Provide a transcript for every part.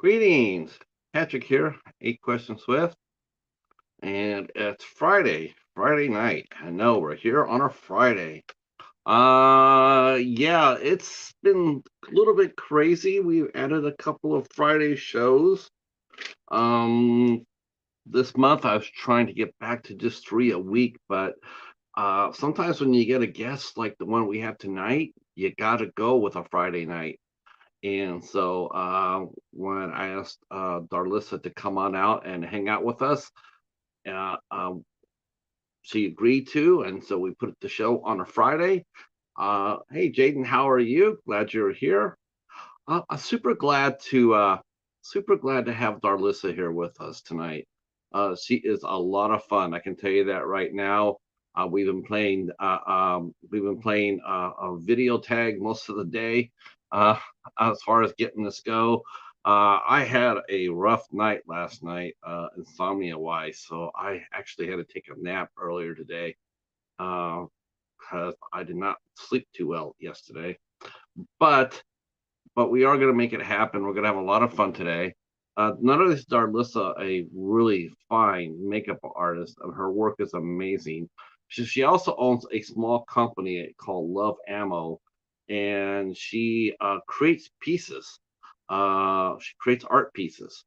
Greetings, Patrick here, 8 Questions Swift, and it's Friday night. I know we're here on a Friday. Yeah, it's been a little bit crazy. We've added a couple of Friday shows. Um, this month I was trying to get back to just 3 a week, but sometimes when you get a guest like the one we have tonight, you gotta go with a Friday night. And so when I asked Darlissa to come on out and hang out with us, uh, um, she agreed to. And so we put the show on a Friday. Hey, Jaden, how are you? Glad you're here. I'm super glad to have Darlissa here with us tonight. She is a lot of fun. I can tell you that right now. We've been playing a video tag most of the day. Uh, as far as getting this go, I had a rough night last night, insomnia wise. So I actually had to take a nap earlier today because I did not sleep too well yesterday. But we are going to make it happen. We're going to have a lot of fun today. Not only is Darlissa a really fine makeup artist, and her work is amazing. She also owns a small company called Love Ammo, and she creates pieces. She creates art pieces,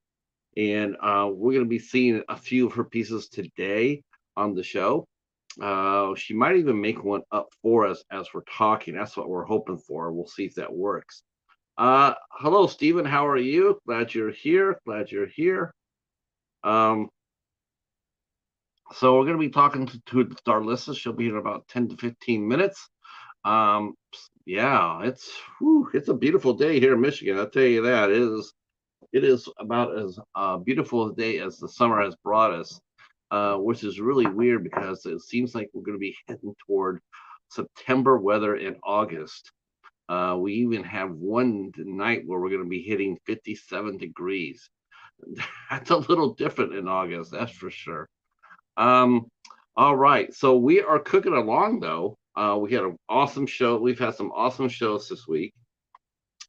and we're going to be seeing a few of her pieces today on the show. She might even make one up for us as we're talking. That's what we're hoping for. We'll see if that works. Hello, Stephen. How are you? Glad you're here. Glad you're here. Um, so we're going to be talking to Darlissa. She'll be in about 10 to 15 minutes. Um, yeah, it's a beautiful day here in Michigan. I'll tell you that. It is about as beautiful a day as the summer has brought us, which is really weird because it seems like we're going to be heading toward September weather in August. We even have one night where we're going to be hitting 57 degrees. That's a little different in August, that's for sure. Um, all right, so we are cooking along though. We had an awesome show. We've had some awesome shows this week,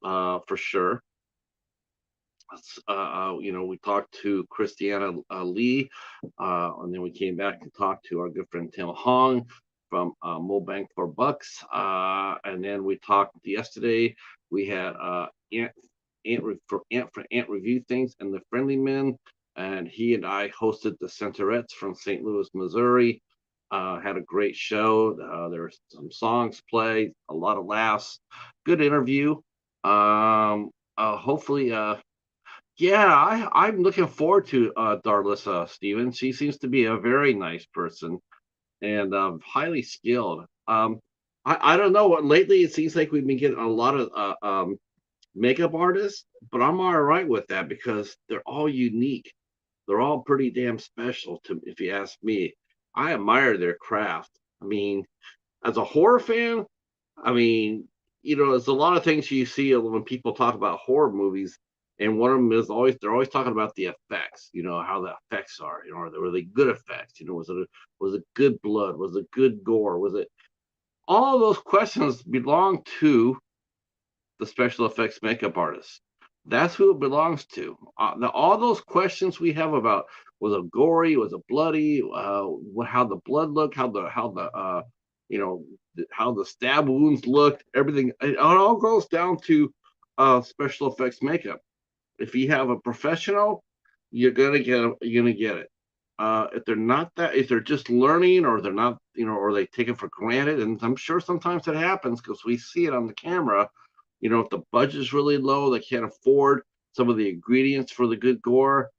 for sure. We talked to Christiana Lee, and then we came back and talked to our good friend Tim Hong from Mobank for Bucks, and then we talked yesterday. We had Ant Review Things and the Friendly Men, and he and I hosted the Centerettes from St. Louis, Missouri. Had a great show. There were some songs played, a lot of laughs, good interview. Hopefully, yeah, I'm looking forward to Darlissa Stevens. She seems to be a very nice person and highly skilled. I don't know what lately it seems like we've been getting a lot of makeup artists, but I'm all right with that because they're all unique. They're all pretty damn special to if you ask me. I admire their craft. I mean, as a horror fan, I mean, there's a lot of things you see when people talk about horror movies, and one of them is always they're always talking about the effects. How the effects are. Were they good effects? Was it good blood? Was it good gore? Was it all of those questions belong to the special effects makeup artists. That's who it belongs to. All those questions we have about was it gory, was it bloody, how the blood looked, you know how the stab wounds looked, everything. It all goes down to special effects makeup. If you have a professional, you're gonna get it. If they're just learning, or they're not, or they take it for granted, and I'm sure sometimes it happens because we see it on the camera. If the budget is really low, they can't afford some of the ingredients for the good gore.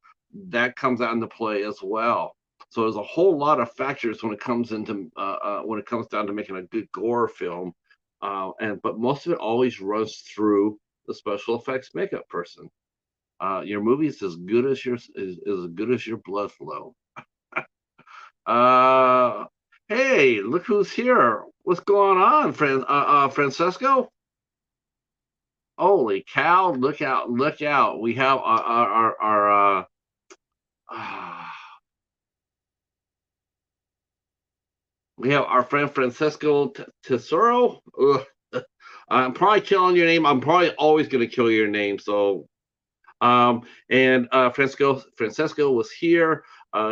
That comes out into play as well. So there's a whole lot of factors when it comes down to making a good gore film, but most of it always runs through the special effects makeup person. Your movie is as good as your blood flow. Uh, hey, look who's here. What's going on, Francesco? Holy cow! Look out! Look out! We have uh, we have our friend Francesco Tesoro. I'm probably killing your name. I'm probably always going to kill your name. So And Francesco was here.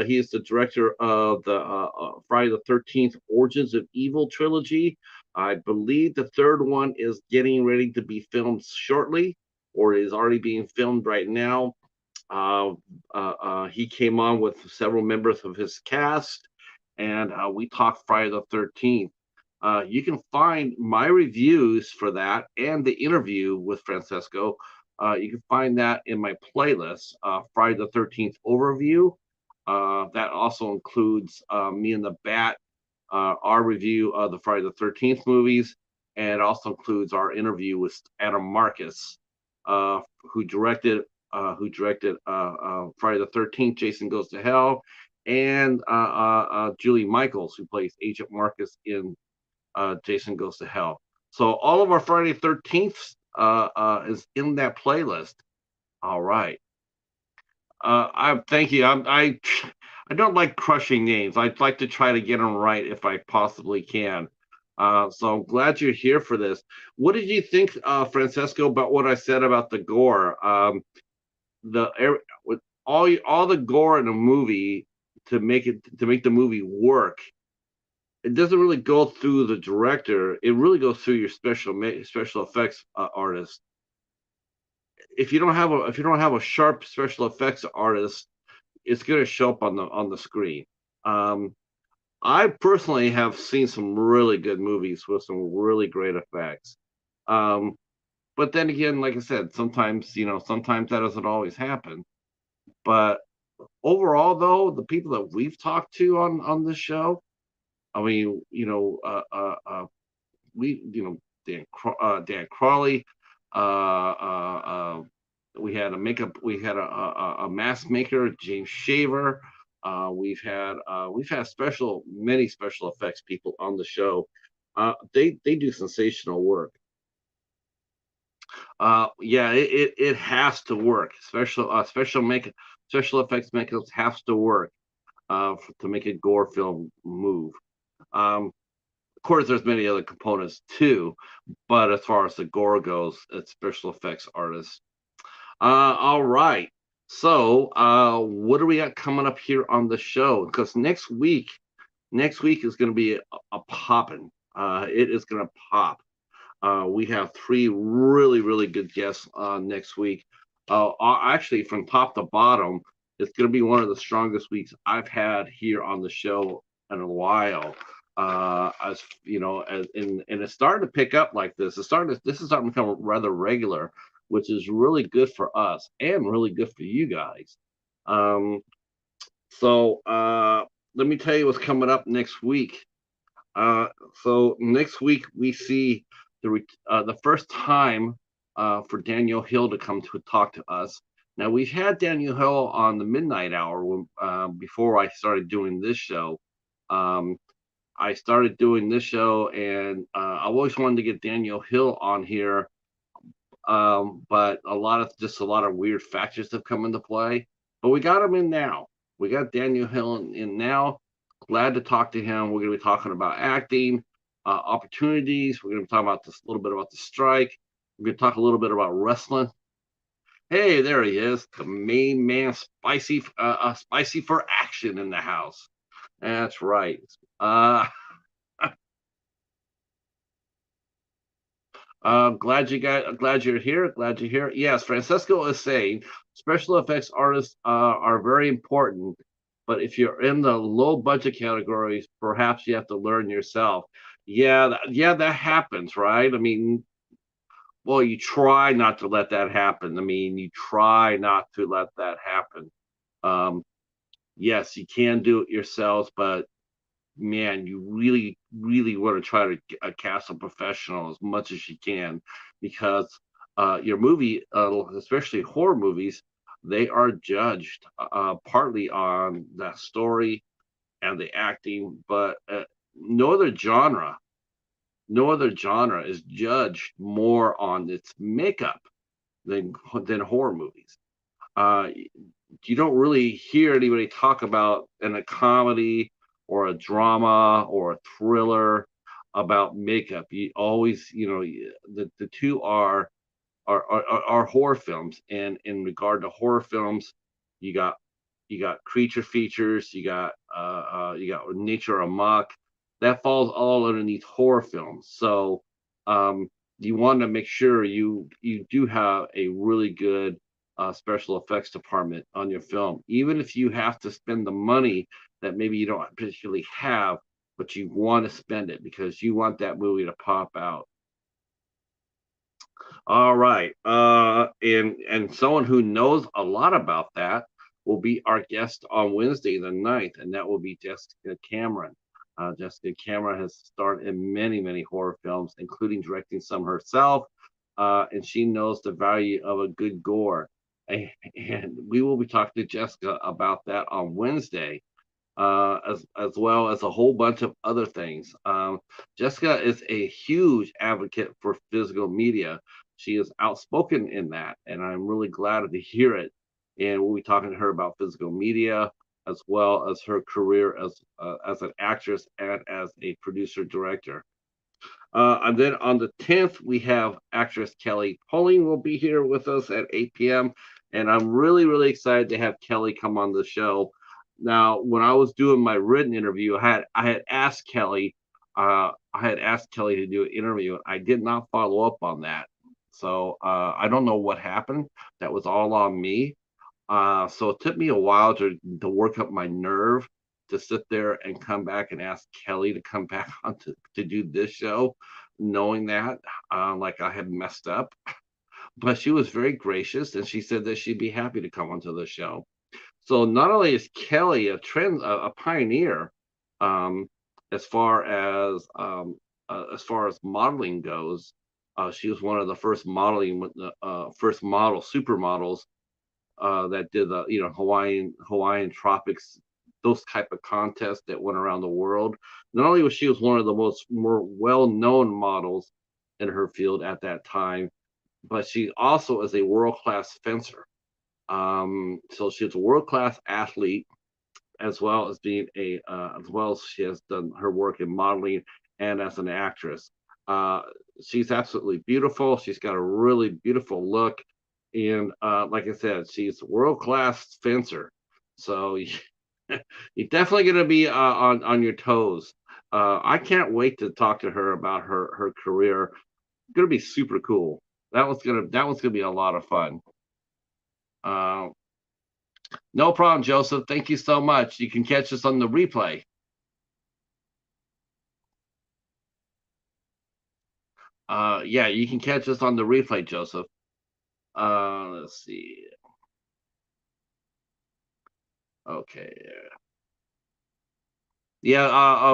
He is the director of the Friday the 13th Origins of Evil trilogy. I believe the third one is getting ready to be filmed shortly, or is already being filmed right now. Uh, he came on with several members of his cast, and we talked Friday the 13th. You can find my reviews for that and the interview with Francesco. You can find that in my playlist, Friday the 13th Overview. That also includes me and the Bat, our review of the Friday the 13th movies, and it also includes our interview with Adam Marcus, uh, who directed Friday the 13th, Jason Goes to Hell, and Julie Michaels, who plays Agent Marcus in Jason Goes to Hell. So all of our Friday 13th is in that playlist. All right. I thank you. I don't like crushing names. I'd like to try to get them right if I possibly can. So I'm glad you're here for this. What did you think, Francesco, about what I said about the gore? With all the gore in a movie to make the movie work, it doesn't really go through the director. It really goes through your special effects artist. If you don't have a sharp special effects artist, it's going to show up on the screen. Um, I personally have seen some really good movies with some really great effects. Um, but then again, like I said, sometimes that doesn't always happen. But overall, though, the people that we've talked to on this show, I mean, we, Dan Crawley, uh, uh, uh, we had a mask maker, James Shaver. We've had many special effects people on the show. They do sensational work. Yeah, it has to work. Special effects makers has to work to make a gore film move. Um, of course, there's many other components too, but as far as the gore goes, it's special effects artists. All right. So, what do we got coming up here on the show? Because next week is going to be a popping. It is going to pop. We have three really good guests next week. Actually, from top to bottom, it's going to be one of the strongest weeks I've had here on the show in a while. As you know, and it's starting to pick up like this. This is starting to become rather regular, which is really good for us and really good for you guys. Um, so let me tell you what's coming up next week. Uh, so next week we see the first time for Daniel Hill to come to talk to us. Now we've had Daniel Hill on the midnight hour before I started doing this show. Um, I started doing this show, and I always wanted to get Daniel Hill on here, but a lot of weird factors have come into play. But we got him in now. We got Daniel Hill in now. Glad to talk to him. We're going to be talking about acting, opportunities. We're going to be talking about this a little bit about the strike. We're going to talk a little bit about wrestling. Hey, there he is, the main man, spicy for action in the house. That's right. Uh, glad you're here. Glad you're here. Yes, Francesco is saying special effects artists are very important, but if you're in the low budget categories, perhaps you have to learn yourself. Yeah, yeah, that happens, right? I mean, well, you try not to let that happen. I mean, you try not to let that happen. Um, yes, you can do it yourselves, but man, you really want to try to cast a professional as much as you can, because your movie, especially horror movies, they are judged partly on the story and the acting, but no other genre is judged more on its makeup than horror movies. Uh, you don't really hear anybody talk about in a comedy or a drama or a thriller about makeup. You always, the two are are horror films. And in regard to horror films, you got creature features, you got nature amok. That falls all underneath horror films. So you want to make sure you do have a really good special effects department on your film, even if you have to spend the money that maybe you don't particularly have, but you want to spend it because you want that movie to pop out. All right. And someone who knows a lot about that will be our guest on Wednesday the 9th, and that will be Jessica Cameron. Jessica Cameron has starred in many, many horror films, including directing some herself, and she knows the value of a good gore. And we will be talking to Jessica about that on Wednesday, as well as a whole bunch of other things. Jessica is a huge advocate for physical media. She is outspoken in that, and I'm really glad to hear it. And we'll be talking to her about physical media as well as her career as an actress and as a producer director. And then on the 10th, we have actress Kelly Poling will be here with us at 8 p.m. And I'm really, really excited to have Kelly come on the show. Now, when I was doing my written interview, I had asked Kelly, to do an interview. I did not follow up on that, so I don't know what happened. That was all on me. So it took me a while to work up my nerve to sit there and come back and ask Kelly to come back on to do this show, knowing that like I had messed up. But she was very gracious and she said that she'd be happy to come onto the show. So not only is Kelly a pioneer um, as far as modeling goes, she was one of the first supermodels that did the Hawaiian tropics, those type of contests that went around the world. Not only was she one of the more well-known models in her field at that time, but she also is a world-class fencer. So she's a world-class athlete, as well as she has done her work in modeling and as an actress. Uh, she's absolutely beautiful. She's got a really beautiful look, and like I said, she's a world-class fencer. So you're definitely going to be on your toes. I can't wait to talk to her about her career. It's going to be super cool. That one's gonna be a lot of fun. Uh, no problem, Joseph. Thank you so much. You can catch us on the replay. Yeah, you can catch us on the replay, Joseph. Let's see. Okay. Yeah,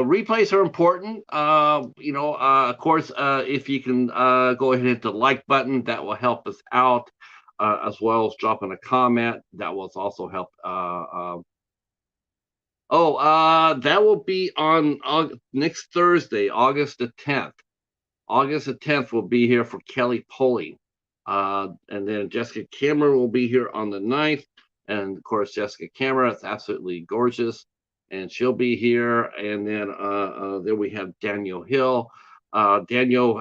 replays are important. Of course, if you can go ahead and hit the like button, that will help us out, as well as dropping a comment. That will also help. That will be on next Thursday, August the 10th. August the 10th will be here for Kelly Poling. And then Jessica Cameron will be here on the 9th. And of course, Jessica Cameron is absolutely gorgeous. And she'll be here. And then we have Daniel Hill. Daniel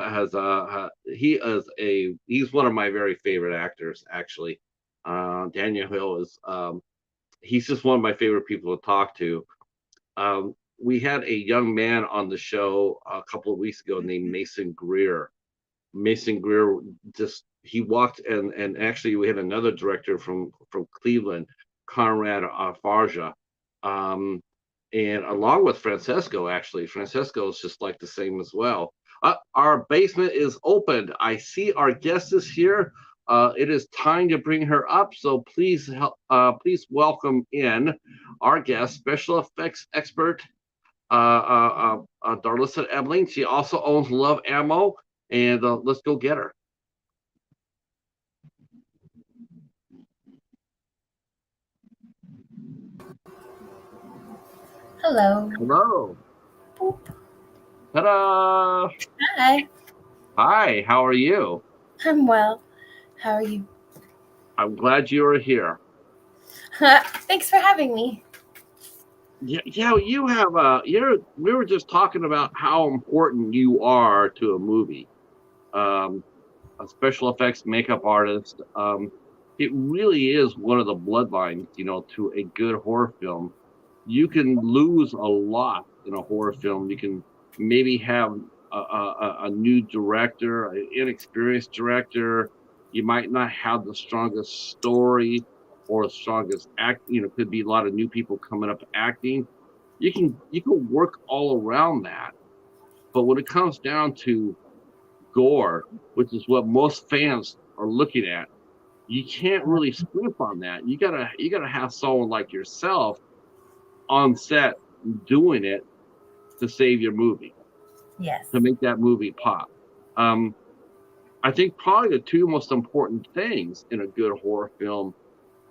he's one of my very favorite actors, actually. Daniel Hill he's just one of my favorite people to talk to. We had a young man on the show a couple of weeks ago named Mason Greer. Mason Greer just he walked and actually we had another director from Cleveland, Conrad Farja, um, and along with Francesco. Actually, Francesco is just like the same as well. Our basement is open. I see our guest is here. It is time to bring her up. So please welcome in our guest, special effects expert Darlissa Ebeling. She also owns Love Ammo, and let's go get her. Hello. Hello. Boop. Ta-da! Hi. Hi, how are you? I'm well. How are you? I'm glad you are here. Thanks for having me. Yeah, you have we were just talking about how important you are to a movie. Um, a special effects makeup artist. It really is one of the bloodlines, to a good horror film. You can lose a lot in a horror film. You can maybe have a new director, an inexperienced director. You might not have the strongest story or the strongest act. Could be a lot of new people coming up acting. You can work all around that, but when it comes down to gore, which is what most fans are looking at, you can't really scrimp on that. You gotta have someone like yourself on set doing it to save your movie, Yes. to make that movie pop. Um, I think probably the two most important things in a good horror film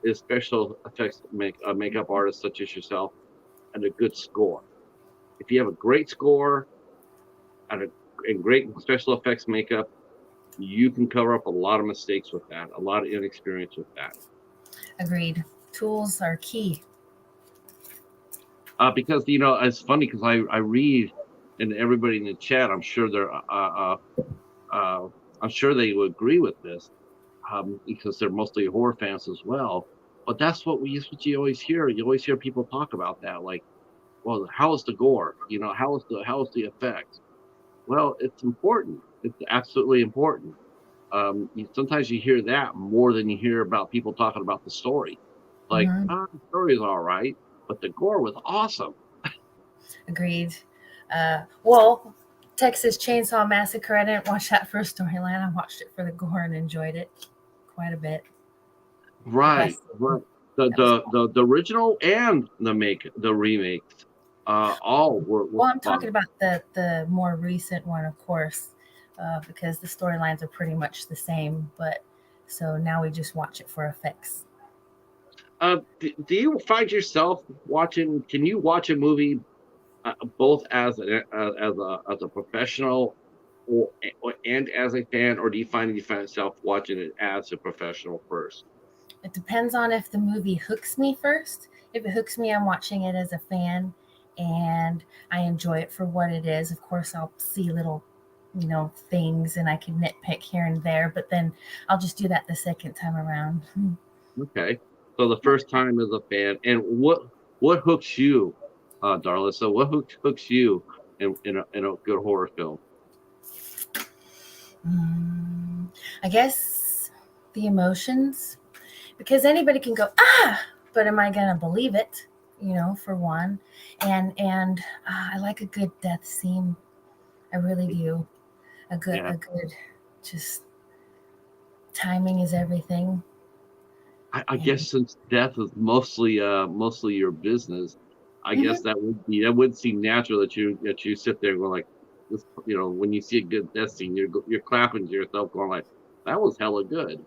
is special effects makeup artists such as yourself and a good score. If you have a great score and great special effects makeup, you can cover up a lot of mistakes with that, a lot of inexperience with that. Agreed. Tools are key. Because it's funny because I read, and everybody in the chat, uh, I'm sure they would agree with this, because they're mostly horror fans as well. But that's what you always hear. You always hear people talk about that, like, well, how is the gore? How is the effect? Well, it's important. It's absolutely important. Sometimes you hear that more than you hear about people talking about the story. Like, Hmm. the story is all right, but the gore was awesome. Agreed. Well, Texas Chainsaw Massacre, I didn't watch that for a storyline. I watched it for the gore and enjoyed it quite a bit. The Right, last right. season, The that was the the, the original and the remakes, all were well. I'm talking fun. about the more recent one, of course, because the storylines are pretty much the same. But so now we just watch it for effects. Do you find yourself watching? Can you watch a movie, both as a professional, and as a fan, or do you find yourself watching it as a professional first? It depends on if the movie hooks me first. If it hooks me, I'm watching it as a fan and I enjoy it for what it is. Of course, I'll see little, things and I can nitpick here and there, but then I'll just do that the second time around. Okay, so the first time as a fan, and what hooks you, Darla? So what hooks you in a good horror film? Mm, I guess the emotions, because anybody can go, ah, but am I going to believe it? For one. And I like a good death scene. I really do. Yeah, A good just timing is everything. I And guess since death is mostly your business, I guess mhm. that would seem natural that you sit there going like this. When you see a good death scene, you're clapping to yourself, going like, "That was hella good."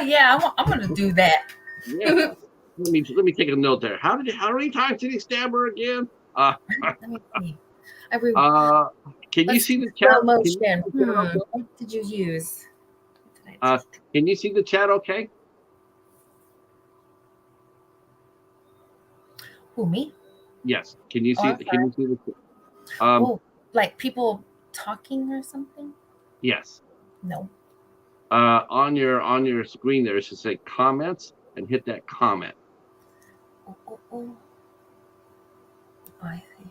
Yeah, I'm gonna do that. Yeah. Let Let me take a note there. How many times did he stab her again? me see. I re- Uh, can you let's see see, the chat? slow Can you motion. see the chat okay? What did you use? What did I Uh, do? can you see the chat okay? Who, me? Yes. Can you Oh, see? I'm Can sorry. you see the? Oh, like people talking or something? Yes. No. On your screen there, it should say comments, and hit that comment. Oh, oh, oh. I see.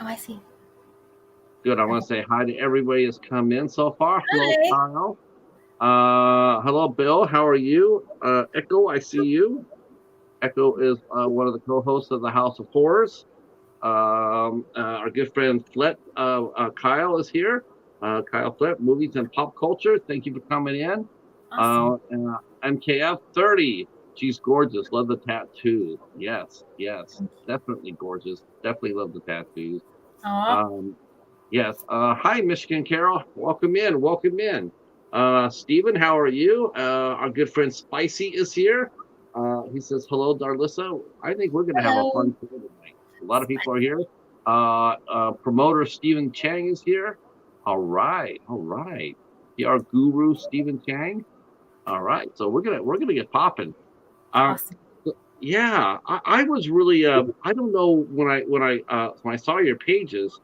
Oh, I see. Good. I want to say hi to everybody that's come in so far. Hello, Hi. Kyle. Hello, Bill. How are you? Echo, I see you. Echo is one of the co-hosts of the House of Horrors. Our good friend Flet, Kyle is here. Kyle Flet, movies and pop culture. Thank you for coming in. Awesome. MKF 30. She's gorgeous. Love the tattoos. Yes, yes. Definitely gorgeous. Definitely love the tattoos. Aw. Um, yes. Hi, Michigan Carol. Welcome in. Welcome in. Stephen, how are you? Our good friend Spicy is here. He says, hello, Darlissa. I think we're going to have a Hello. fun show tonight. A lot of people are here. Promoter Stephen Chang is here. All right. All right. Our guru, Stephen Chang. All right. So we're gonna get popping. Um, Awesome. Yeah, I was really I don't know when I saw your pages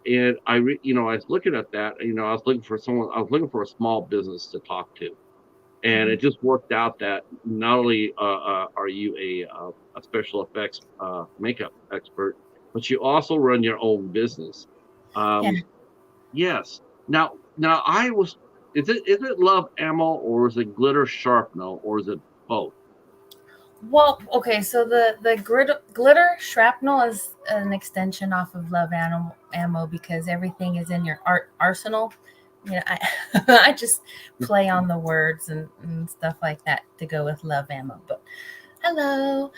and I was looking at that, I was looking for someone, I was looking for a small business to talk to. And Mhm. it just worked out that not only are you a special effects makeup expert, but you also run your own business. Yeah. Um, yes. Now is it Love Ammo or is it Glitter Sharpnel or is it both? Well, okay, so the glitter shrapnel is an extension off of ammo because everything is in your arsenal. I I just play on the words and stuff like that to go with love ammo. But hello,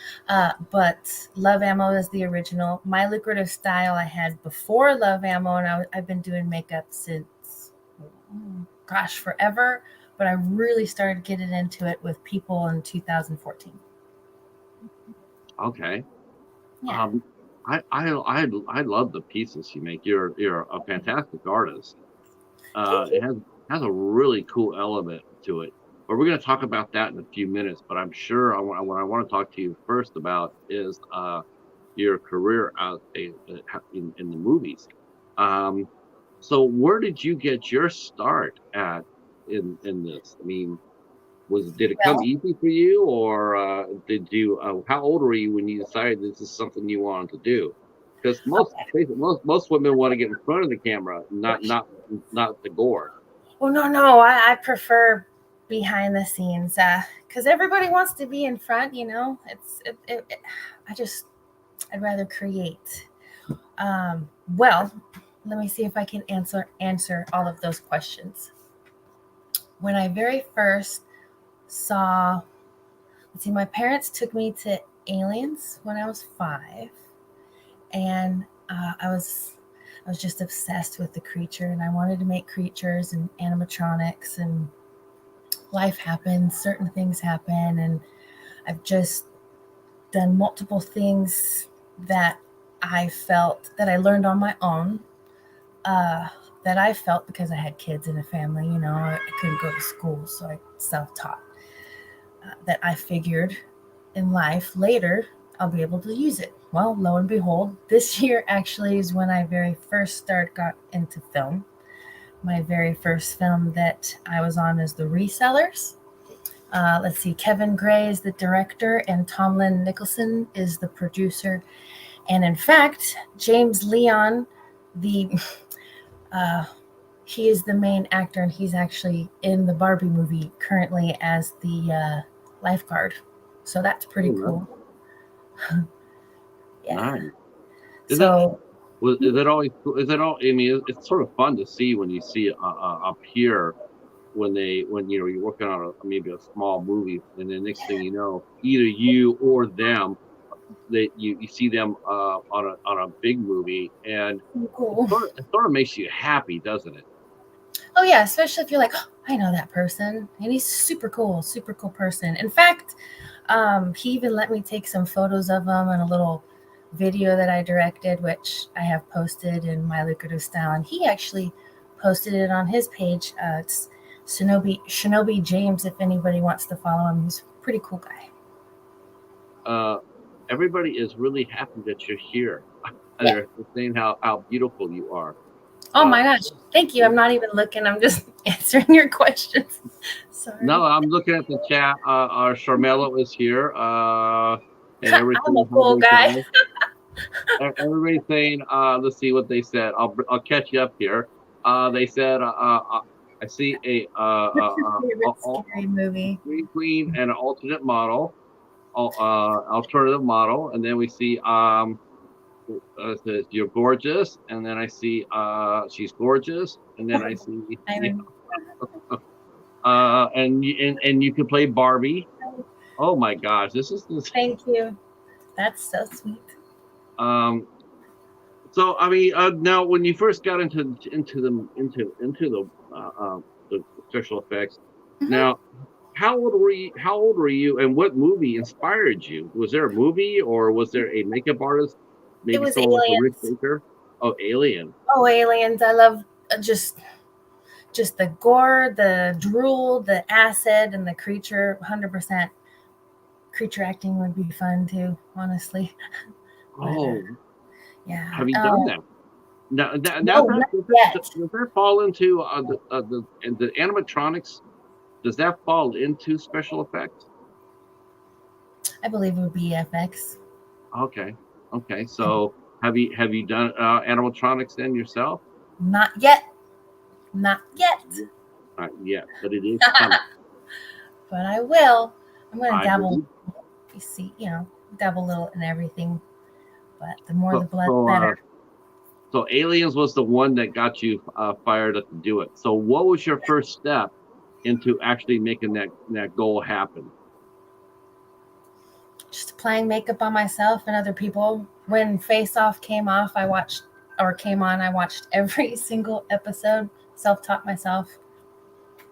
but love ammo is the original. My lucrative style I had before love ammo, and I've been doing makeup since gosh forever. But I really started getting into it with people in 2014. Okay. Yeah. Um, I love the pieces you make. You're a fantastic artist. Thank It you. has a really cool element to it. But we're going to talk about that in a few minutes. But I'm sure what I want to talk to you first about is your career out in the movies. Um, so where did you get your start at in this? I mean, did it come Well, easy for you, or did you? How old were you when you decided this is something you wanted to do? Because okay. most women want to get in front of the camera, not the gore. Well, no. I prefer behind the scenes because everybody wants to be in front. I just I'd rather create. Well, let me see if I can answer all of those questions. When I very first saw, let's see, my parents took me to Aliens when I was 5, and I was just obsessed with the creature, and I wanted to make creatures and animatronics, and life happens, certain things happen, and I've just done multiple things that I felt that I learned on my own. Uh, that I felt because I had kids and a family, I couldn't go to school, so I self taught. That I figured in life later I'll be able to use it. Well, lo and behold, this year actually is when I very first got into film. My very first film that I was on is The Resellers. Let's see, Kevin Gray is the director, and Tomlin Nicholson is the producer. And in fact, James Leon, the uh, he is the main actor, and he's actually in the Barbie movie currently as the lifeguard. So that's Oh, pretty nice, cool. Yeah. nice. Is it So is it always is it all? I mean, it's sort of fun to see when you see up here when you're working on maybe a small movie, and the next thing you know, either you or them that you see them on a big movie, and cool. it sort of makes you happy, doesn't it? Oh yeah, especially if you're like, oh, I know that person, and he's super cool person. In fact, he even let me take some photos of him and a little video that I directed, which I have posted in my lucrative style. And he actually posted it on his page. It's Shinobi James. If anybody wants to follow him, he's a pretty cool guy. Uh, Everybody is really happy that you're here. And Yeah. they're saying how beautiful you are. Oh Uh, my gosh. Thank you. I'm not even looking. I'm just answering your questions. Sorry. no, I'm looking at the chat. Our Charmelo is here, and I'm a everything. cool guy. Everybody's saying, let's see what they said. I'll catch you up here. They said, I see What's your favorite scary a movie? green queen and an alternate model, alternative model, and then we see says you're gorgeous, and then I see she's gorgeous, and then I see I yeah, mean, and you can play Barbie. Oh my gosh, this. thank you. That's so sweet. Um, So I mean, now when you first got into the special effects, Mhm. now how old were you? How old were you, and what movie inspired you? Was there a movie, or was there a makeup artist, It maybe was someone like a Rick aliens. Baker? Oh, Alien. Oh, aliens! I love just the gore, the drool, the acid, and the creature. 100% creature acting would be fun too, honestly. But Oh, yeah. have you done that? Now No, not yet. does that fall into the animatronics? Does that fall into special effects? I believe it would be FX. Okay, okay. So have you done animatronics then yourself? Not yet. Not yet. Not yet, but it is coming. But I will. I'm gonna I dabble. believe. You see, dabble a little in everything. But the more the So blood, so better. uh, so Aliens was the one that got you fired up to do it. So what was your first step into actually making that goal happen? Just applying makeup on myself and other people. When Face Off came off, I watched or came on. I watched every single episode. Self-taught myself.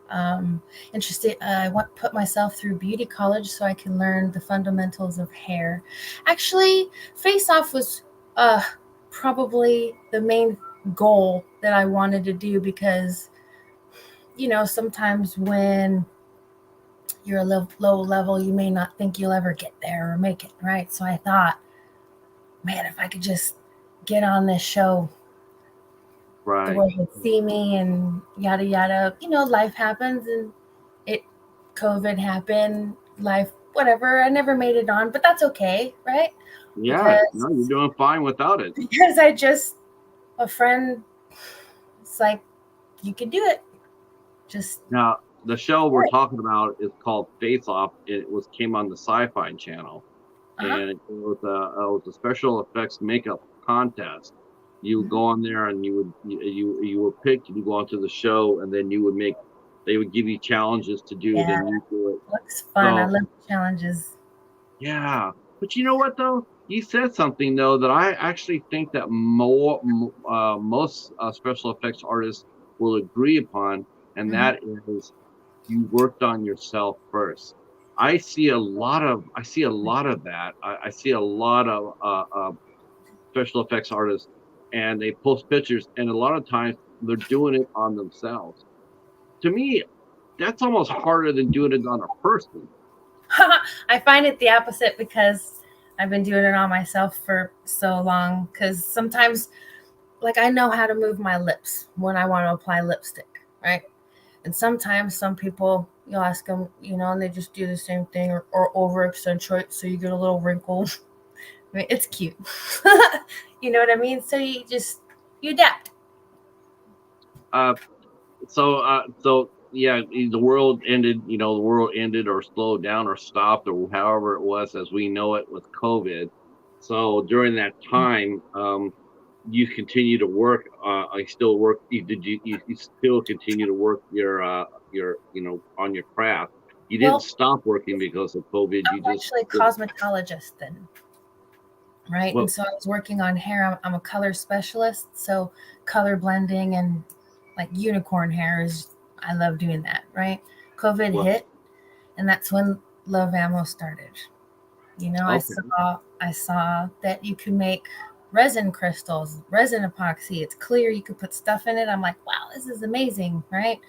um, Interested. I want put myself through beauty college so I can learn the fundamentals of hair. Actually, Face Off was uh, probably the main goal that I wanted to do because sometimes when you're a low level, you may not think you'll ever get there or make it, right? So I thought, man, if I could just get on this show, the Right. world would see me and yada yada. Life happens and it COVID happened, life, whatever. I never made it on, but that's okay, right? Yeah. No, you're Because doing fine without it. because I just a friend, it's like you can do it. Just Now, the show do we're it. talking about is called Face Off. It was came on the Sci-Fi Channel, Uh-huh. and it was a special effects makeup contest. You would Mhm. go on there, and you were picked, and you go onto the show, and then you would make. They would give you challenges to do, Yeah, then you do it. looks fun. I So love challenges. yeah, but you know what though? You said something though that I actually think that most special effects artists will agree upon, and Hmm. that is you worked on yourself first. I see a lot of that. I see a lot of special effects artists, and they post pictures, and a lot of times they're doing it on themselves. To me, that's almost harder than doing it on a person. I find it the opposite because I've been doing it on myself for so long. Because sometimes, like, I know how to move my lips when I want to apply lipstick, right? And sometimes some people, you'll ask them, and they just do the same thing or over accentuate so you get a little wrinkle. I mean, it's cute. You know what I mean? So you adapt. Uh, so yeah, the world ended. The world ended or slowed down or stopped or however it was as we know it with COVID. So during that time, you continue to work. I still work. You still continue to work your on your craft. You didn't Well, stop working because of COVID. You I'm just actually a cosmetologist then, right? And well, so I was working on hair. I'm a color specialist, so color blending and like unicorn hair is I love doing that, right? COVID well, hit, and that's when Love Ammo started. I okay. saw that you can make resin crystals, resin epoxy. It's clear. You could put stuff in it. I'm like, wow, this is amazing, right?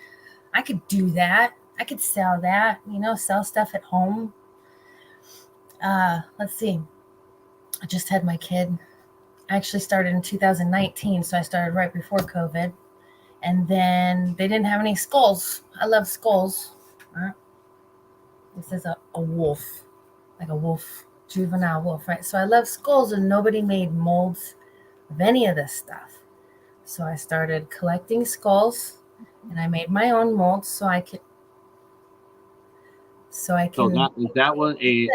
I could do that. I could sell that. Sell stuff at home. Let's see. I just had my kid. I actually started in 2019, so I started right before COVID. And then they didn't have any skulls. I love skulls. Uh, This is a wolf, like a wolf, juvenile wolf, right? So I love skulls, and nobody made molds of any of this stuff. So I started collecting skulls, and I made my own molds so I So can. is that one a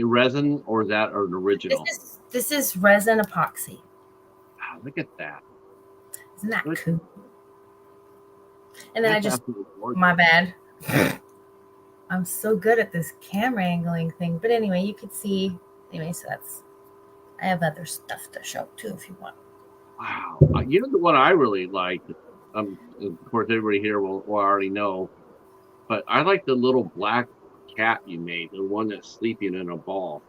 resin or is that an This original? is this is resin epoxy. Ah, look at that. Isn't that Look, cool? And then I that's just, absolutely gorgeous. my bad. I'm so good at this camera angling thing. But anyway, you could see. Anyway, so I have other stuff to show too if you want. Wow. The one I really liked, of course, everybody here will already know, but I like the little black cat you made, the one that's sleeping in a ball.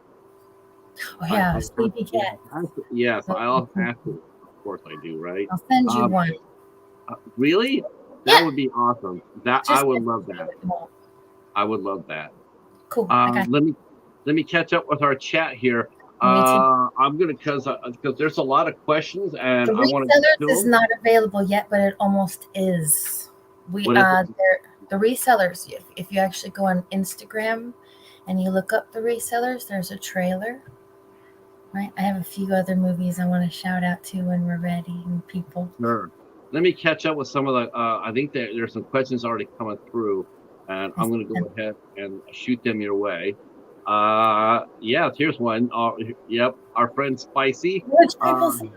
Oh yeah, sleepy Yeah, cat. yes, So I'll have to. Of course, I do, right? I'll send you Um, one. really? That Yeah, would be awesome. That I just would send love you that. one. I would love that. Cool. I got Let me. let me catch up with our chat here. Me too. I'm gonna because there's a lot of questions and The I want to get resellers to is them. not available yet, but it almost is. We What is it? the resellers. If you actually go on Instagram and you look up the resellers, there's a trailer. Right. I have a few other movies I want to shout out to when we're ready and people. Sure. Let me catch up with some of the. I think that there's some questions already coming through, and I I'm see going to go them. ahead and shoot them your way. Yeah, here's one. Yep, our friend Spicy. Which people Uh, say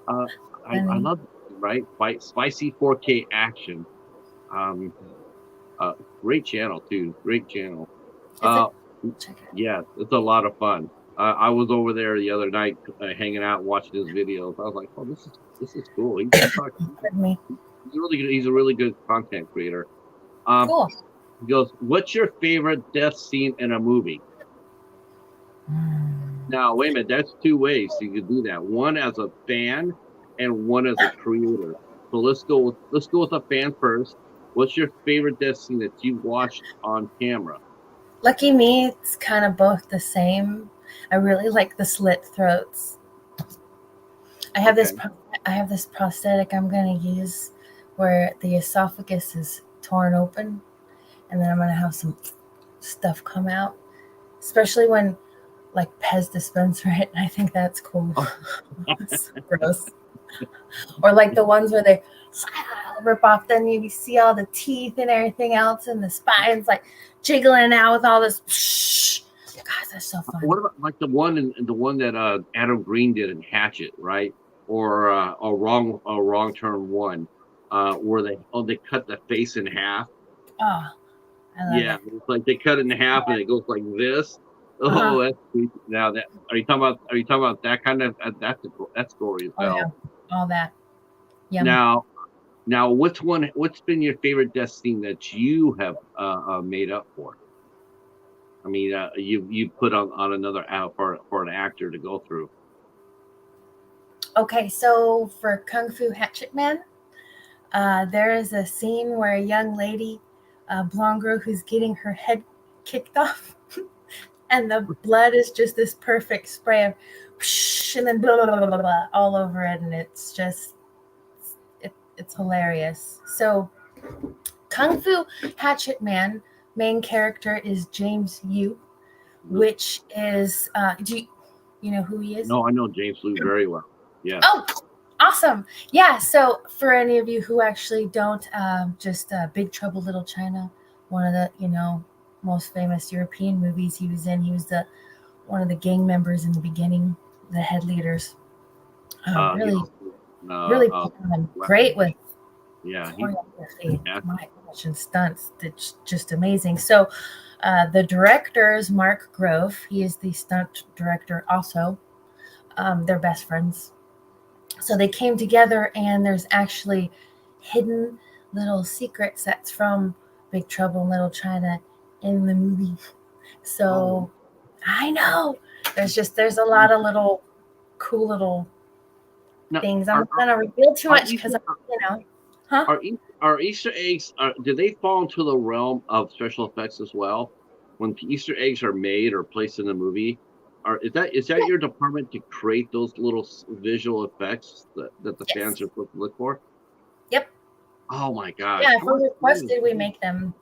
uh, I funny. love right. Spicy 4K action. Um, uh, Great channel too. Great channel. Is it? Uh, Check it. yeah, it's a lot of fun. I was over there the other night hanging out, watching his videos. I was like, oh, this is cool. He talks. Pardon me. He's really good. He's a really good content creator. Um, Cool. he goes, "What's your favorite death scene in a movie?" Hmm. Now, wait a minute. That's two ways you could do that. One as a fan, and one as a creator. So let's go with a fan first. What's your favorite death scene that you watched on camera? Lucky me, it's kind of both the same. I really like the slit throats. I have this Okay. pro- I have this prosthetic I'm going to use where the esophagus is torn open and then I'm going to have some stuff come out, especially when like Pez dispenser it. I think that's cool. Oh, It's so gross. Or like the ones where they rip off, then you see all the teeth and everything else, and the spine's like jiggling out with all this. God, that's so fun. what about like the one that Adam Green did in Hatchet, right? Or a wrong turn one, where they cut the face in half. Oh, I love Yeah, it. it's like they cut it in half and it goes like this. Uh huh. Oh, that's creepy. Now that are you talking about that kind of that's gory as Oh yeah, hell. all that. Yum. Now what's been your favorite death scene that you have made up for? I mean, you put on another out for an actor to go through. Okay, so for Kung Fu Hatchet Man, there is a scene where a young lady, a blonde girl, who's getting her head kicked off, and the blood is just this perfect spray of, and then blah, blah, blah, blah, blah, all over it, and it's just it's hilarious. So Kung Fu Hatchet Man main character is James Yu, which is do you know who he is? No, I know James Blue very well. Yes. Oh, awesome! Yeah. So for any of you who actually don't, just Big Trouble Little China, one of the most famous European movies he was in. He was the one of the gang members in the beginning, the head leaders. He Really, also really great weapons. with Yeah, he's choreography. fantastic. My gosh, and stunts. It's just amazing. So, the director is Mark Grove. He is the stunt director also. They're best friends. So they came together, and there's actually hidden little secrets that's from Big Trouble in Little China in the movie. Oh, So I know there's a lot of little cool little now things. I'm are not gonna reveal too are much Easter because huh? are Easter eggs do they fall into the realm of special effects as well? When Easter eggs are made or placed in the movie, is that Yeah. your department to create those little visual effects that the fans Yes. are supposed to look for? Yep. Oh my gosh, Yeah. If how we're much time requested, is we make them.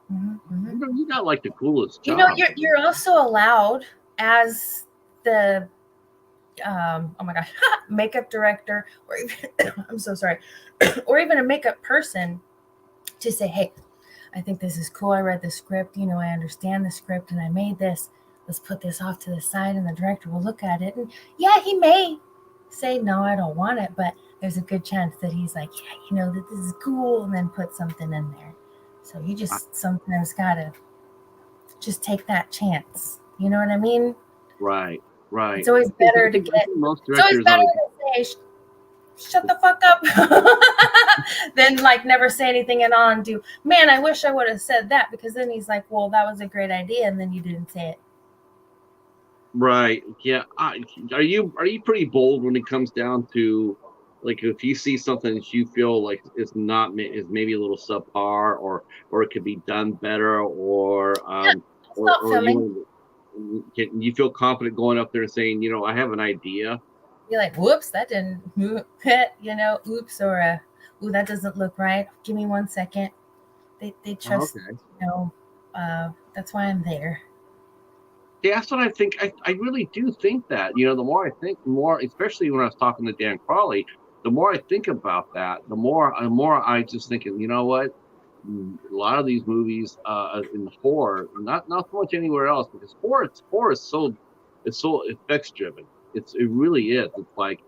you got like the coolest You know, job. you're also allowed as the oh my gosh makeup director or even, I'm so sorry, or even a makeup person to say, hey, I think this is cool. I read the script. I understand the script and I made this. Let's put this off to the side and the director will look at it. And yeah, he may say, no, I don't want it. But there's a good chance that he's like, yeah, that this is cool. And then put something in there. So you I- just sometimes got to just take that chance. You know what I mean? Right, It's right. always I better to think I get, think most it's always directors better are. to say, shut the fuck up then like never say anything at all and do, man, I wish I would have said that, because then he's like, well, that was a great idea and then you didn't say it. Right. Yeah. Are you pretty bold when it comes down to like if you see something that you feel like is maybe a little subpar or it could be done better or Yeah. Stop or filming. can you feel confident going up there and saying, I have an idea? You're like, whoops, that didn't move. Oops, or ooh, that doesn't look right. Give me 1 second. They Oh, trust, okay. that's why I'm there. Yeah, that's what I think. I really do think that. The more I think, the more, especially when I was talking to Dan Crawley, the more I think about that, the more I just thinking, you know what? A lot of these movies in horror, not so much anywhere else, because horror is so effects driven. It really is. It's like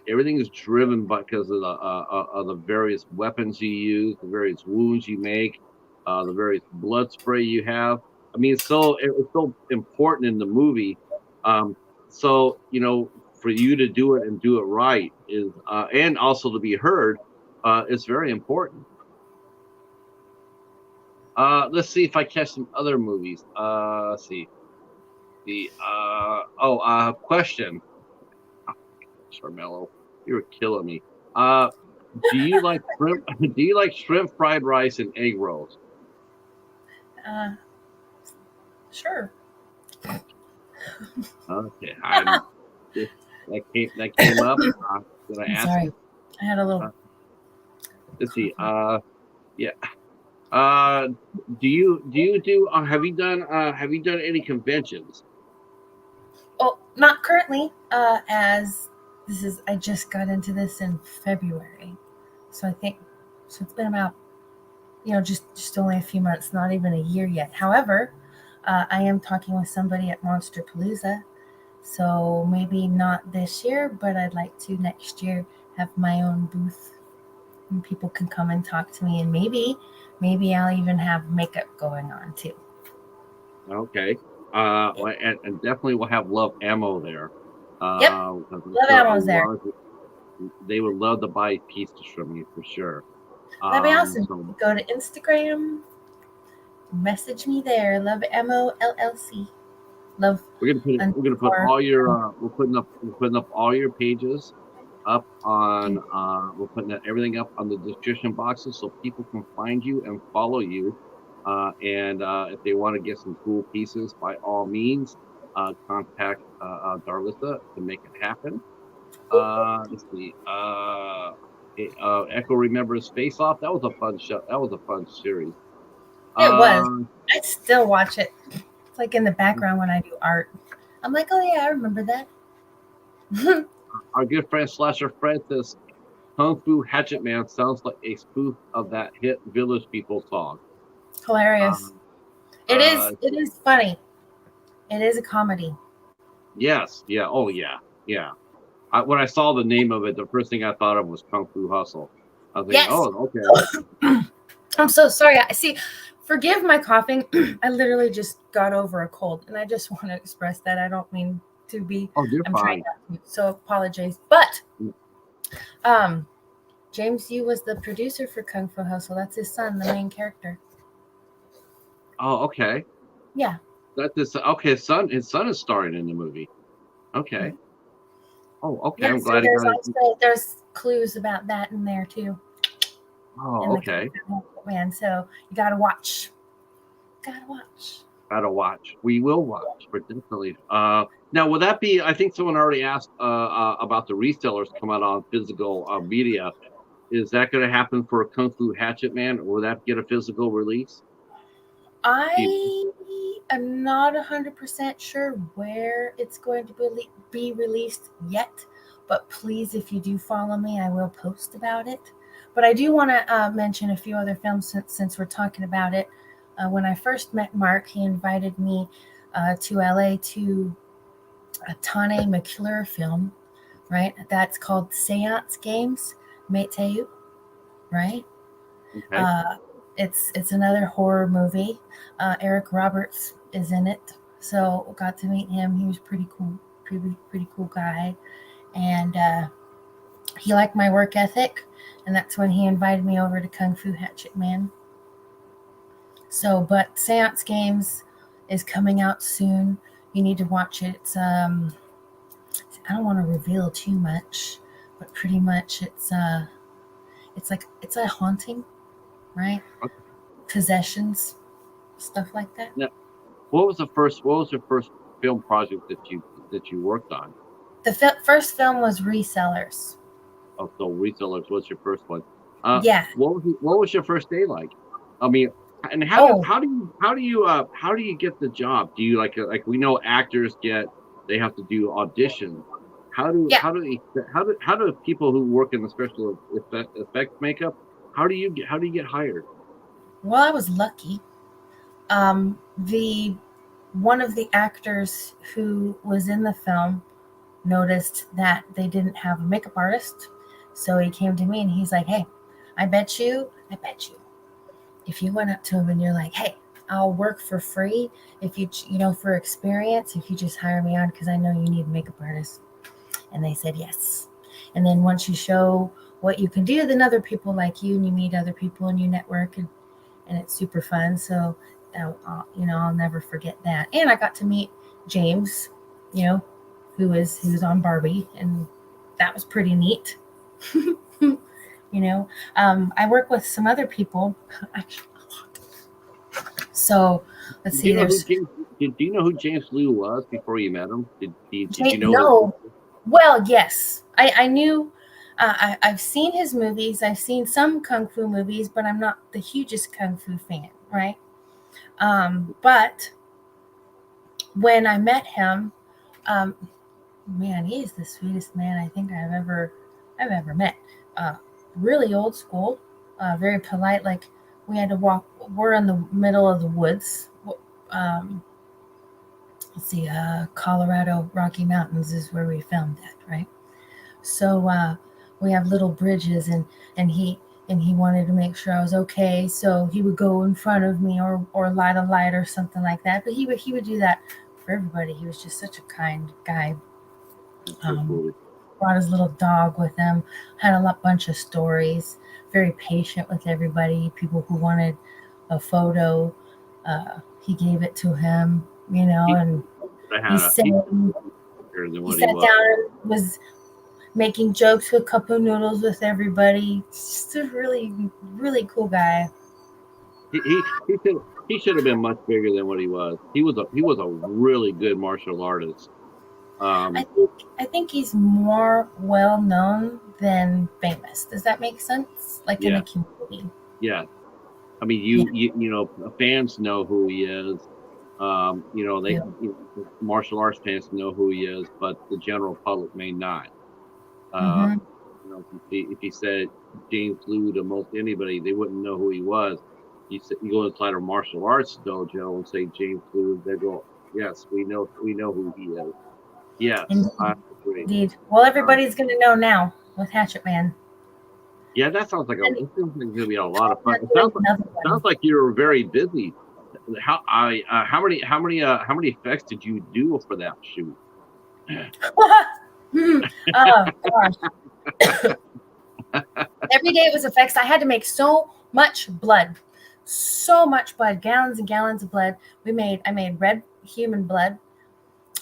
everything is driven by because of the various weapons you use, the various wounds you make, the various blood spray you have. I mean, it's so important in the movie. Um, so for you to do it and do it right is, and also to be heard, is very important. Let's see if I catch some other movies. Let's see. Question, Charmello, you're killing me. Uh, do you like shrimp? Do you like shrimp fried rice and egg rolls? Uh, sure. Okay, I'm just that came up. Did I I'm ask sorry. you? I had a little Uh, let's see. coughing. Yeah. Uh, do have you done any conventions? Oh, not currently. As this is, I just got into this in February, so I think so. It's been about just only a few months, not even a year yet. However, I am talking with somebody at Monster Palooza, so maybe not this year, but I'd like to next year have my own booth and people can come and talk to me, and maybe I'll even have makeup going on too. Okay. And definitely we'll have Love Ammo there. Yep, 'Cause I'm love sure a animals there. lot of they would love to buy pieces from you for sure. That'd be awesome. So Go to Instagram, message me there. Love MOLLC. Love we're gonna put underscore. all your we're putting up all your pages up on we're putting everything up on the description boxes so people can find you and follow you. And if they want to get some cool pieces, by all means, contact Darlissa to make it happen. Let's see. Echo remembers Face Off. That was a fun show. That was a fun series. It was. Um, I still watch it. It's like in the background when I do art. I'm like, oh yeah, I remember that. our good friend Slasher Francis, Kung Fu Hatchet Man sounds like a spoof of that hit Village People song. Hilarious. Um, It is. uh, It is funny. It is a comedy. yes, yeah, oh yeah, yeah. When I saw the name of it, the first thing I thought of was Kung Fu Hustle. I was thinking, Yes. oh, okay. I'm so sorry. I see. Forgive my coughing. I literally just got over a cold, and I just want to express that I don't mean to be. Oh, you're I'm trying fine. not to. So apologies. But um, James Yu was the producer for Kung Fu Hustle. That's his son, the main character. Oh, okay. Yeah. That's his. Okay, his son is starring in the movie. Okay. Oh, okay. Yeah. I'm So glad he there's got it. also there's clues about that in there too, Oh, in the Kung okay. Fu Hustle, man. So you gotta watch. Gotta watch. Gotta watch. We will watch, but definitely. Now, will that be? I think someone already asked about the resellers come out on physical media. Is that going to happen for Kung Fu Hatchet Man, or will that get a physical release? Do you- I am not 100% sure where it's going to be released yet, but please, if you do follow me, I will post about it. But I do want to mention a few other films since we're talking about it. When I first met Mark, he invited me to LA to a Tane McClure film, right? That's called Seance Games, Meteu, right? Okay. Uh, it's another horror movie. Eric Roberts is in it, so got to meet him. He was pretty cool, pretty cool guy, and he liked my work ethic, and that's when he invited me over to Kung Fu Hatchet Man. So, but Seance Games is coming out soon. You need to watch it. I don't want to reveal too much, but pretty much it's a haunting, right? Okay. Possessions, stuff like that. Now, What was your first film project that you worked on? The first film was Resellers. Oh, so Resellers was your first one. Yeah. What was your first day like? I mean, and Oh, how do you get the job? Do you like we know actors get they have to do auditions. yeah. How do people who work in the special effects makeup how do you get hired? Well, I was lucky. The one of the actors who was in the film noticed that they didn't have a makeup artist. So he came to me and he's like, "Hey, I bet you, if you went up to him and you're like, hey, I'll work for free if for experience, if you just hire me on because I know you need a makeup artist." And they said yes. And then once you show what you can do, then other people like you and you meet other people and you network and it's super fun. So, I'll never forget that. And I got to meet James, you know, who's on Barbie, and that was pretty neat. I work with some other people. Actually, so let's Do see. you know who There's James do you know who James Liu was before you met him? Did you know who? no. Well, yes, I knew. I've seen his movies. I've seen some kung fu movies, but I'm not the hugest kung fu fan, right? But when I met him, um, man, he is the sweetest man I think I've ever met. Uh, really old school, very polite. Like we had to walk. We're in the middle of the woods. Um, let's see, Colorado Rocky Mountains is where we filmed it, right? So we have little bridges, and he wanted to make sure I was okay, so he would go in front of me or light a light or something like that. But he would do that for everybody. He was just such a kind guy. That's so Um, cool. brought his little dog with him. Had a bunch of stories. Very patient with everybody. People who wanted a photo, he gave it to him. He And he said he bigger than he what he sat was. down and was making jokes with cup of noodles with everybody. Just a really, really cool guy. He should have been much bigger than what he was. He was a really good martial artist. I Um, think I think he's more well known than famous. Does that make sense? Like in yeah, the community. yeah. I mean, Yeah. you know, fans know who he is. Yeah. Martial arts fans know who he is, but the general public may not. Uh, Mm-hmm. if he said James Liu to most anybody, they wouldn't know who he was. You go inside a martial arts dojo and say James Liu, they go, yes, we know who he is. Yes, I Indeed. agree. Indeed. Well, Um, everybody's going to know now with Hatchet Man. yeah, that sounds like And it sounds like it's gonna be a lot of fun. they're doing another Sounds one. like you were very busy. How many effects did you do for that shoot? Oh gosh! Every day it was effects. I had to make so much blood, gallons and gallons of blood. I made red human blood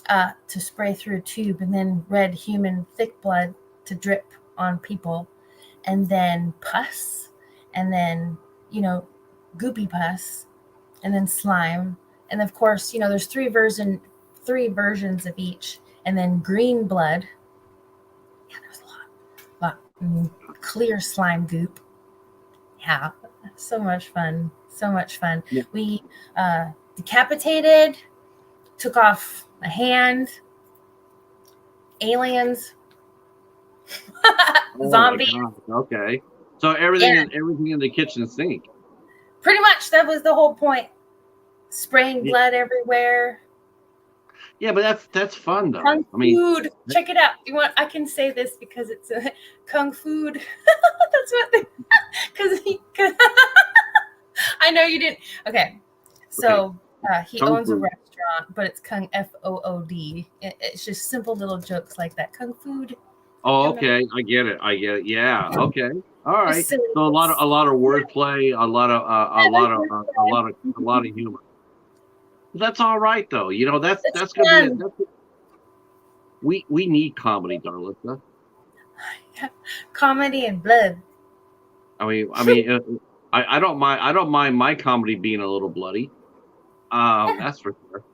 to spray through a tube, and then red human thick blood to drip on people, and then pus, and then you know goopy pus, and then slime, and of course there's three versions of each, and then green blood. Yeah, there's a lot. Clear slime goop. Yeah, so much fun. So much fun. Yeah. We decapitated, took off a hand, aliens, Oh my zombies. God. Okay. So Yeah, everything in the kitchen sink. pretty much that was the whole point. Spraying Yeah, blood everywhere. yeah, but that's fun though. Kung I mean, food. Check it out. You want? I can say this because it's a kung food. That's what they. Because I know you didn't. Okay, okay, so he kung owns a fu. restaurant, but it's Kung Food. It's just simple little jokes like that. Kung food. Oh, I don't know. okay, I get it. I get it. Yeah. Okay. All right. Just silly. So It's, a lot of wordplay, a lot of it's humor. That's all right though. You know, that's gonna be fun. we need comedy, Darlissa. Comedy and blood. I mean, I don't mind my comedy being a little bloody. Yeah. That's for sure.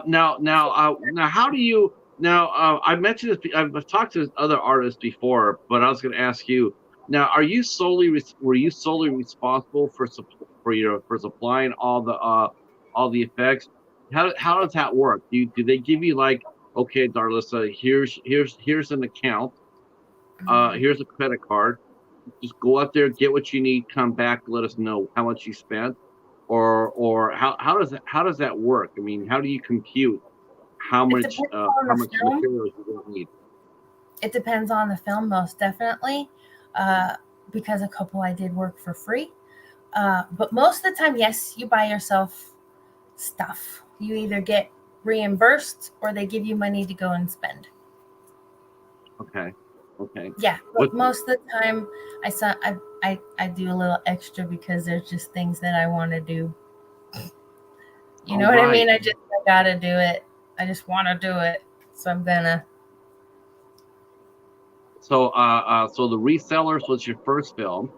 Now, how do you now? I mentioned this. I've talked to other artists before, but I was going to ask you. Now, were you solely responsible for for supplying all the effects? How does that work? Do they give you like, okay, Darlissa, here's an account. Here's a credit card. Just go out there, get what you need, come back, let us know how much you spent, or how does that work? I mean, how do you compute It depends on how the much film. materials you're gonna need? It depends on the film, most definitely. Uh, because a couple I did work for free. But most of the time, yes, you buy yourself stuff. You either get reimbursed or they give you money to go and spend. Okay, okay. Yeah, What? but most of the time, I do a little extra because there's just things that I want to do. You All know what I right. mean? I gotta do it. I just want to do it, so I'm gonna. So the resellers was your first film,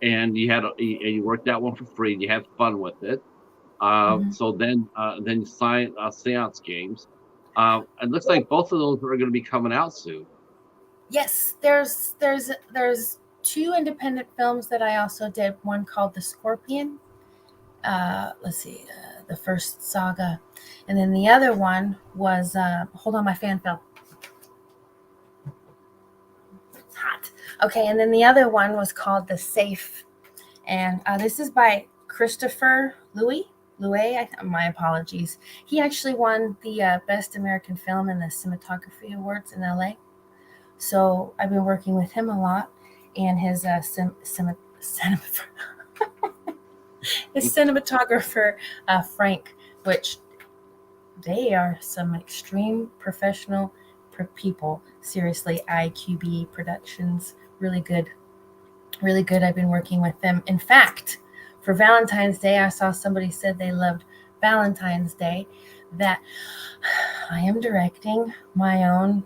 and you worked that one for free. And you had fun with it. Mhm. Then you signed Seance Games. It looks like both of those are going to be coming out soon. Yes, there's two independent films that I also did. One called The Scorpion. Let's see, the first saga, and then the other one was hold on, my fan fell. It's hot. Okay, and then the other one was called The Safe, and this is by Christopher Louis. My apologies. He actually won the Best American Film in the Cinematography Awards in LA. So I've been working with him a lot, and his his cinematographer Frank, which they are some extreme professional people. Seriously, IQB Productions, really good, really good. I've been working with them. In fact, for Valentine's Day, I saw somebody said they loved Valentine's Day. That I am directing my own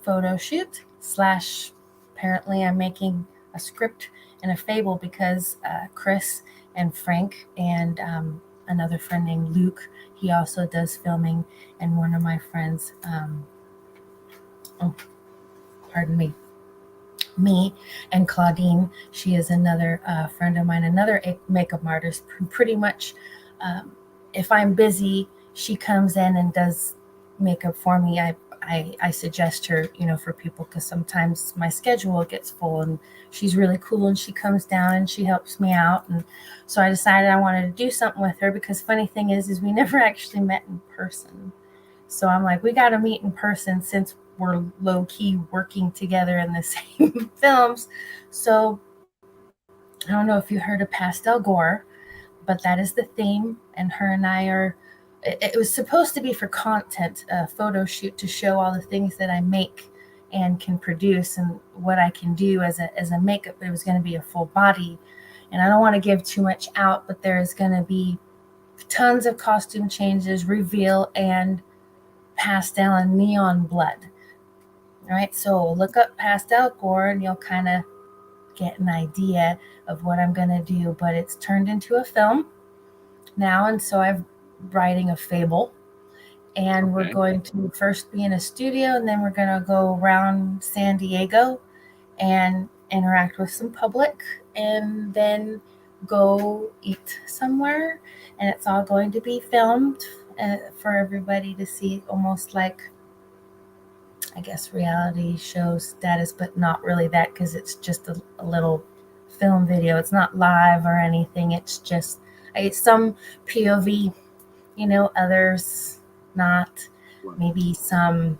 photo shoot slash. Apparently, I'm making a script and a fable because Chris and Frank and another friend named Luke. He also does filming, and one of my friends. Oh, pardon me and Claudine. She is another friend of mine, another makeup artist. Pretty much, um, if I'm busy, she comes in and does makeup for me. I suggest her, for people because sometimes my schedule gets full, and she's really cool and she comes down and she helps me out. And so I decided I wanted to do something with her because funny thing is we never actually met in person. So I'm like, we got to meet in person since we're low key working together in the same films. So I don't know if you heard of Pastel Gore, but that is the theme. And her and I are, it was supposed to be for content, a photo shoot to show all the things that I make and can produce and what I can do as a makeup. It was going to be a full body. And I don't want to give too much out, but there is going to be tons of costume changes, reveal, and pastel and neon blood. All right, so look up pastel gore and you'll kind of get an idea of what I'm going to do. But it's turned into a film now, and so I'm writing a fable. And we're Okay. going to first be in a studio, and then we're going to go around San Diego and interact with some public, and then go eat somewhere. And it's all going to be filmed for everybody to see, almost like I guess reality show status, but not really that because it's just a little film video. It's not live or anything. It's some POV, others not. Well, Maybe some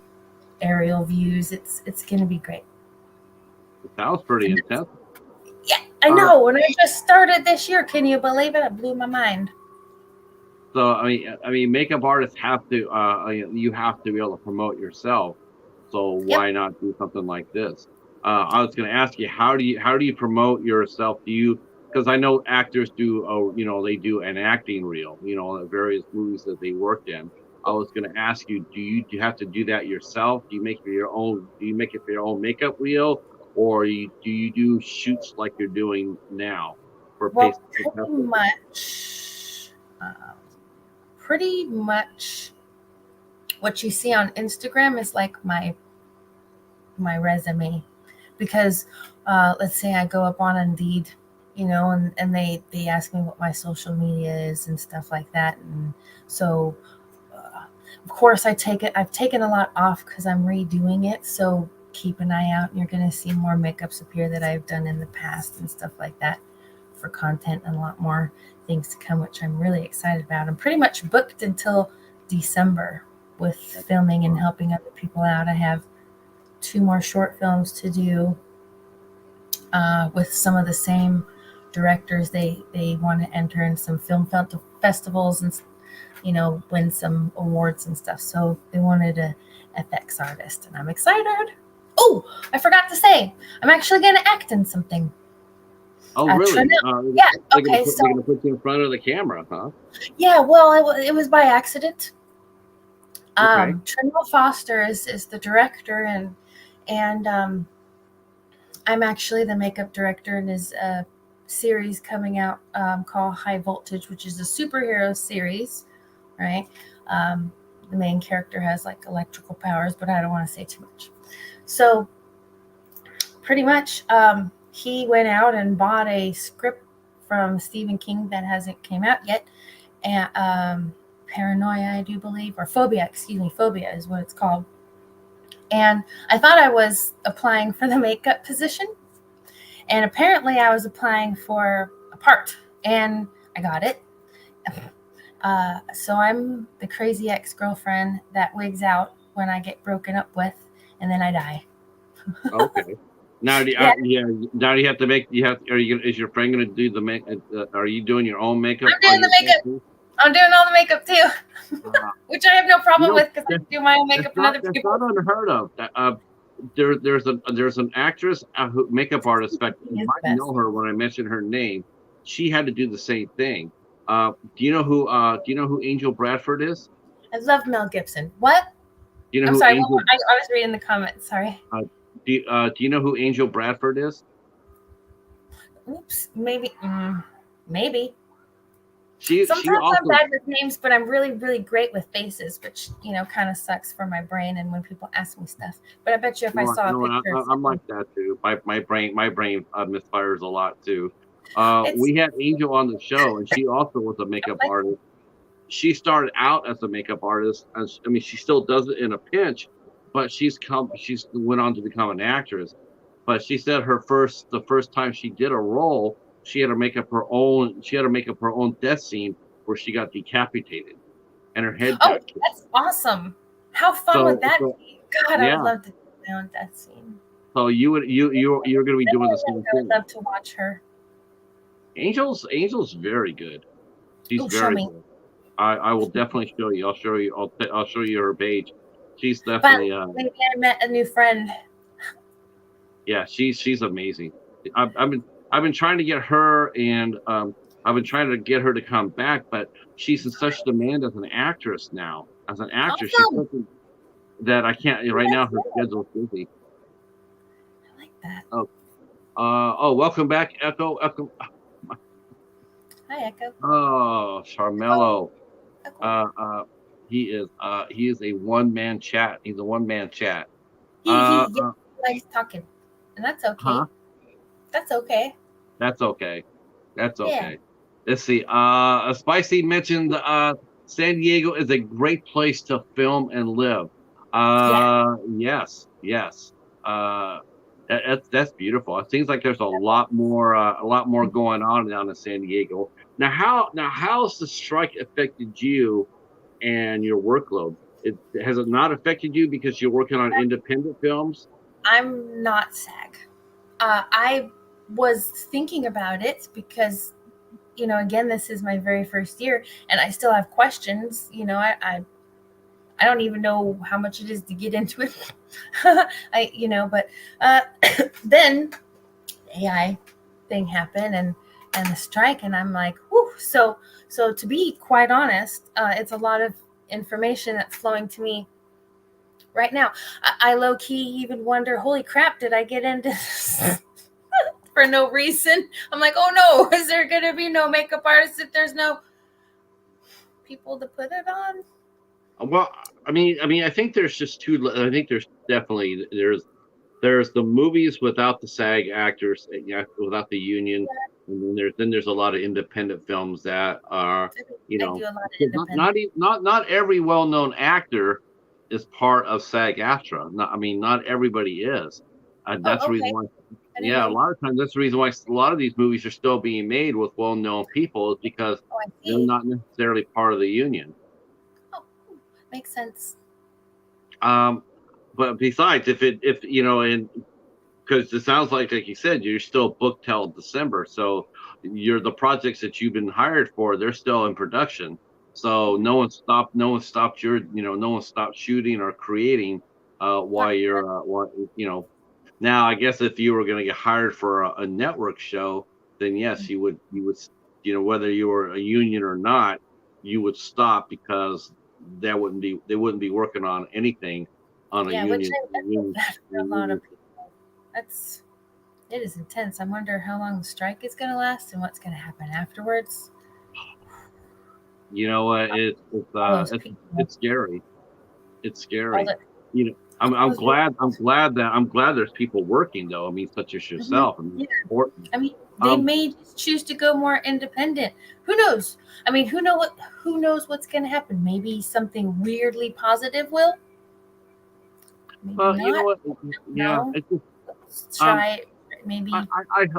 aerial views. It's gonna be great. it sounds pretty And intense. yeah, I Uh, know. When I just started this year, can you believe it? It blew my mind. so I mean, makeup artists have to you have to be able to promote yourself. So Yep. why not do something like this? I was going to ask you, how do you promote yourself? Do you Because I know actors do, they do an acting reel, the various movies that they worked in. I was going to ask you, do you have to do that yourself? Do you make it for your own makeup reel, or do you do shoots like you're doing now for Well, for pretty festivals? much. pretty much what you see on Instagram is like my resume, because let's say I go up on Indeed, and they ask me what my social media is and stuff like that, and so of course I've taken a lot off because I'm redoing it, so keep an eye out and you're going to see more makeups appear that I've done in the past and stuff like that for content, and a lot more things to come, which I'm really excited about. I'm pretty much booked until December with filming and helping other people out. I have 2 more short films to do with some of the same directors. They want to enter in some film festivals and win some awards and stuff. So they wanted a FX artist, and I'm excited. Oh, I forgot to say, I'm actually going to act in something. Oh, really? Yeah. Okay. They're going to put you in front of the camera, huh? Yeah. Well, it was by accident. Okay. Trinell Foster is the director, and I'm actually the makeup director in his series coming out called High Voltage, which is a superhero series, right? The main character has like electrical powers, but I don't want to say too much. So pretty much he went out and bought a script from Stephen King that hasn't came out yet, and Paranoia, I do believe, or Phobia is what it's called. And I thought I was applying for the makeup position, and apparently I was applying for a part, and I got it. So I'm the crazy ex-girlfriend that wigs out when I get broken up with, and then I die. Okay. Now, now you have to make. Is your friend going to do the make? Are you doing your own makeup? I'm doing the makeup. I'm doing all the makeup too, which I have no problem with because I do my own makeup and other people. That's not unheard of. There's an actress, makeup artist. In fact, you might know her when I mention her name. She had to do the same thing. Do you know who Angel Bradford is? I love Mel Gibson. What? I'm sorry. I was reading the comments. Sorry. Do you know who Angel Bradford is? Oops. Maybe. Maybe. Sometimes I'm bad with names, but I'm really, really great with faces, which kind of sucks for my brain and when people ask me stuff. But I bet you if I saw a picture, I'm like that too. My brain misfires a lot too. We had Angel on the show, and she also was a makeup artist. She started out as a makeup artist. She still does it in a pinch, but she's went on to become an actress. But she said the first time she did a role, she had to make up her own death scene where she got decapitated and her head got killed. That's awesome. How fun would that be? God, I would love to do my own death scene. So you're going to be doing the same thing. I would love to watch her. Angel's very good. She's very good. I will definitely show you. I'll show you her page. She's definitely. Maybe I met a new friend. Yeah, she's amazing. I've been trying to get her, and I've been trying to get her to come back, but she's in such demand as an actress now. As an actress, awesome. She's that I can't right now. Her schedule's busy. I like that. Welcome back, Echo. Hi, Echo. Oh, Charmello. He is a one-man chat. He's a one-man chat. He likes talking, and that's okay. Huh? That's okay. That's okay. Yeah. Let's see. Spicy mentioned San Diego is a great place to film and live. Yes. That's beautiful. It seems like there's a lot more going on down in San Diego. Now how's the strike affected you and your workload? Has it not affected you because you're working on independent films? I'm not SAG. I was thinking about it because, again, this is my very first year and I still have questions. I don't even know how much it is to get into it. But then AI thing happened and the strike, and I'm like, whew. So to be quite honest, it's a lot of information that's flowing to me right now. I low-key even wonder, holy crap, did I get into this for no reason? I'm like, oh no, is there going to be no makeup artists if there's no people to put it on? Well, I think there's just two. I think there's definitely there's the movies without the SAG actors, yeah, without the union, and then there's a lot of independent films that are, I do a lot of 'cause independent. not every well-known actor is part of SAG-AFTRA. Not everybody is. That's Oh, the reason okay. why. I didn't Yeah, a know. lot of times that's the reason why a lot of these movies are still being made with well-known people is because Oh, I they're see. not necessarily part of the union. Oh, makes sense. Um, but besides, if and because it sounds like you said, you're still booked till December, so you're the projects that you've been hired for, they're still in production. So Mhm. no one stopped shooting or creating Not while you're now I guess if you were going to get hired for a network show, then yes, whether you were a union or not, you would stop because they wouldn't be working on anything on a yeah, which I feel union. bad for a lot of people. That's it is intense. I wonder how long the strike is going to last and what's going to happen afterwards. You know what? All those people, It's scary. It's all scary. the You know, those really, I'm glad there's people working though. I mean, such as mhm. yourself. I mean, Yeah. it's important. I mean, they Um, may just choose to go more independent. Who knows? I mean, who knows what's going to happen? Maybe something weirdly positive will. Maybe well, you know not. what? Yeah, No. it's just, Let's um, try it. Maybe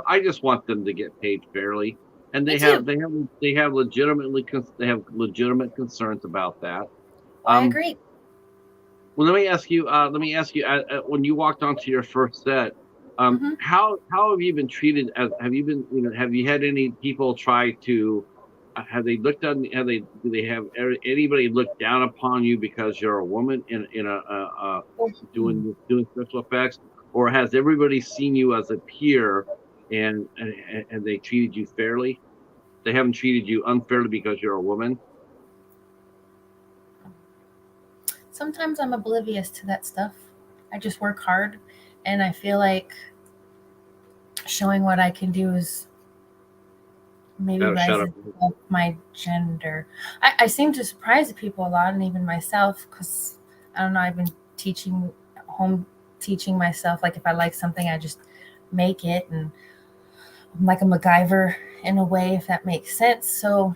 I just want them to get paid fairly, and me too. they have legitimate concerns about that. Oh, I Um, agree. Well, let me ask you, when you walked onto your first set, Hmm. how have you been treated? Have you been, have you had any people try to, have they looked on, have they, do they have anybody look down upon you because you're a woman in doing special effects, or has everybody seen you as a peer and they treated you fairly? They haven't treated you unfairly because you're a woman? Sometimes I'm oblivious to that stuff. I just work hard, and I feel like showing what I can do is maybe Gotta shut up. rises above my gender. I seem to surprise people a lot, and even myself, because I don't know. I've been teaching home teaching myself. Like if I like something, I just make it, and I'm like a MacGyver in a way, if that makes sense. So,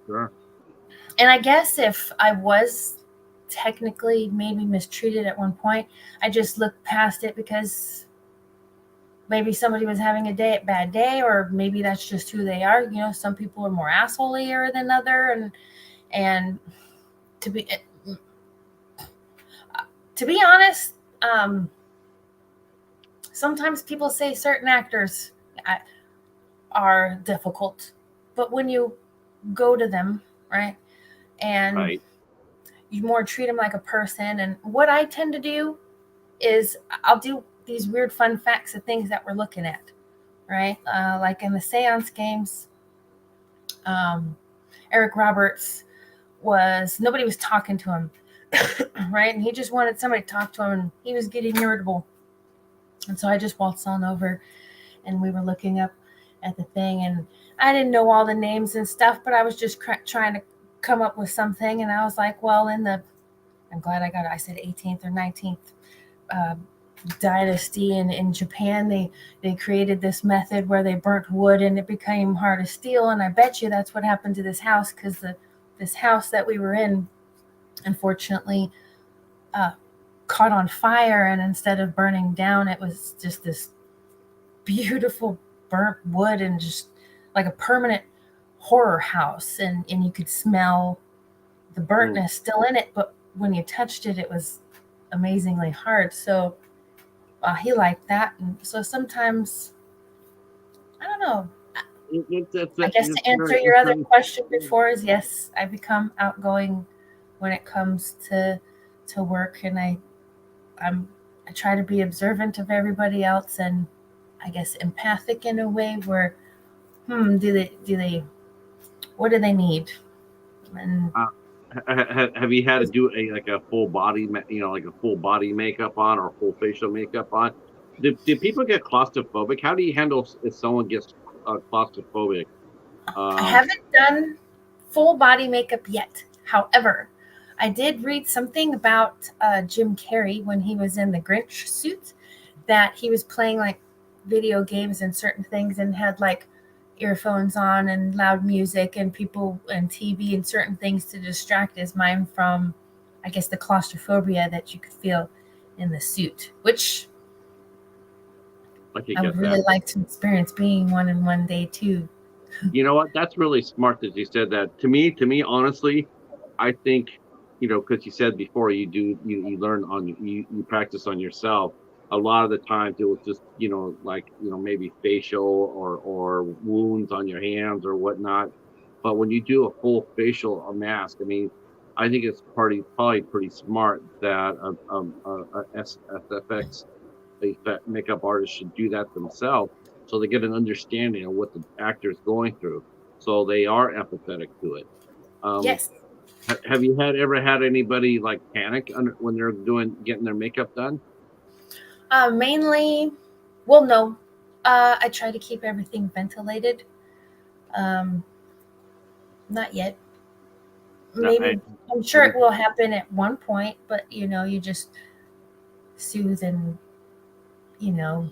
Sure. and I guess if I was technically maybe mistreated at one point, I just looked past it because maybe somebody was having a bad day, or maybe that's just who they are. Some people are more assholeier than other, and to be to be honest, um, sometimes people say certain actors uh, are difficult, but when you go to them, right, and Right. you more treat them like a person, and what I tend to do is I'll do these weird fun facts of things that we're looking at, right? Like in the seance games, um, Eric Roberts was nobody was talking to him, right? And he just wanted somebody to talk to him, and he was getting irritable. And so I just waltzed on over, and we were looking up at the thing, and I didn't know all the names and stuff, but I was just trying to come up with something, and I was like, well, I'm glad I got it. I said 18th or 19th uh, dynasty in Japan, they created this method where they burnt wood and it became hard as steel. And I bet you that's what happened to this house, because this house that we were in, unfortunately, uh, caught on fire, and instead of burning down, it was just this beautiful burnt wood and just like a permanent horror house, and you could smell the Mm. burntness still in it, but when you touched it, it was amazingly hard. So he liked that. And so sometimes, I don't know. I guess to answer your That's other very, question before is yes, I become outgoing when it comes to work, and I'm I try to be observant of everybody else, and I guess empathic in a way where do they what do they need? And uh, have you had to do like a full body, like a full body makeup on or full facial makeup on? Do people get claustrophobic? How do you handle if someone gets claustrophobic? I Um, haven't done full body makeup yet. However, I did read something about Jim Carrey when he was in the Grinch suit, that he was playing like video games and certain things and had like earphones on and loud music and people and TV and certain things to distract his mind from, I guess, the claustrophobia that you could feel in the suit, which I could I would get that. really like to experience being one in one day too. You know what? That's really smart that you said that. To me, honestly, I think, because you said before you learn on you practice on yourself. A lot of the times it was just, like, maybe facial or wounds on your hands or whatnot. But when you do a full facial mask, I mean, I think it's probably pretty smart that SFX that makeup artists should do that themselves, so they get an understanding of what the actor is going through, so they are empathetic to it. Um, Yes. have you ever had anybody like panic when they're getting their makeup done? Mainly, well, no. I try to keep everything ventilated. Um, Not yet. No, Maybe, I'm sure have it you, will happen at one point, but you just soothe and you know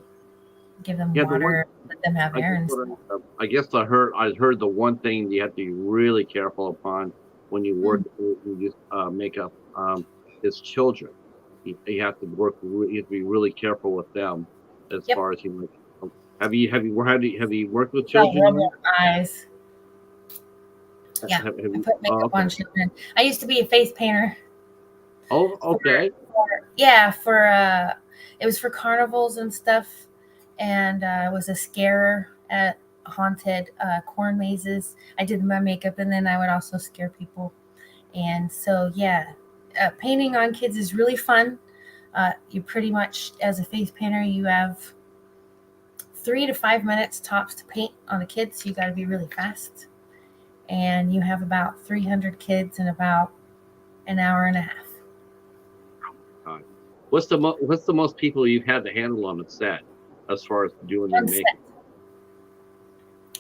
give them yeah, the one water, let them have I air guess and what stuff. I guess I heard the one thing you have to be really careful upon when you work Mm, you use makeup is children. You have to you have to be really careful with them as yep. far as have you worked with Got children rubber yet? eyes. Yeah, Have I you? put Oh, makeup okay. on children. I used to be a face painter Oh, for, okay. yeah, for it was for carnivals and stuff, and I was a scarer at haunted corn mazes. I did my makeup, and then I would also scare people. And so, yeah, painting on kids is really fun. You pretty much, as a face painter, you have 3 to 5 minutes tops to paint on a kid, so you got to be really fast. And you have about 300 kids in about an hour and a half. Uh, what's the most people you've had to handle on the set as far as doing their On set, makeup?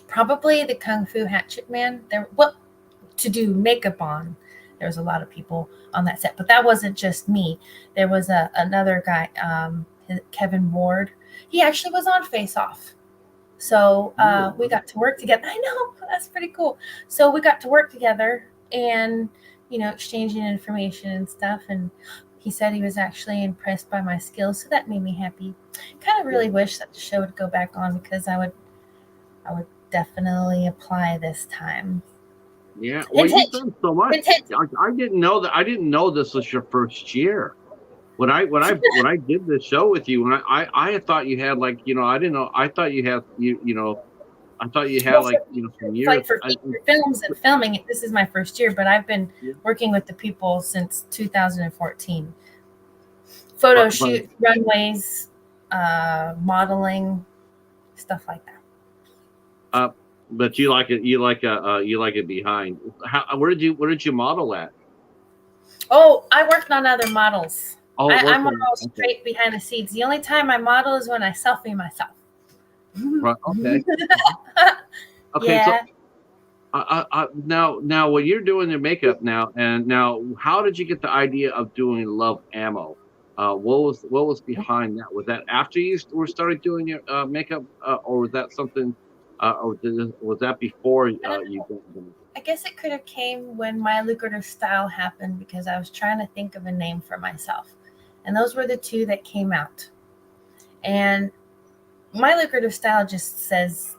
probably the Kung Fu Hatchet Man. There, well, to do makeup on. There was a lot of people on that set, but that wasn't just me. There was another guy, Kevin Ward. He actually was on Face Off. So we Oh, got to work together. I know, that's pretty cool. So we got to work together and, exchanging information and stuff. And he said he was actually impressed by my skills. So that made me happy. Kind of really yeah. wish that the show would go back on because I would definitely apply this time. Yeah, well, Hint, you've hint, done so much. hint, hint. I didn't know that. I didn't know this was your first year. When I did this show with you, when I had thought you had, like, I didn't know. I thought you had I thought you had, Well, like, some years. like for feature films and filming, this is my first year, but I've been Yeah, working with the people since 2014. Photo but shoots, runways, modeling, stuff like that. uh, but you like it. You like it behind. Where did you model at? Oh, I worked on other models. Oh, I worked on. model Okay, straight behind the scenes. The only time I model is when I selfie myself. right. Okay. Okay. So Yeah. now when you're doing your makeup now, and now, how did you get the idea of doing Love Ammo? What was behind that? Was that after you were started doing your makeup, or was that something, was that before I don't you know. did the I guess it could have came when my lucrative style happened because I was trying to think of a name for myself. And those were the two that came out. And my lucrative style just says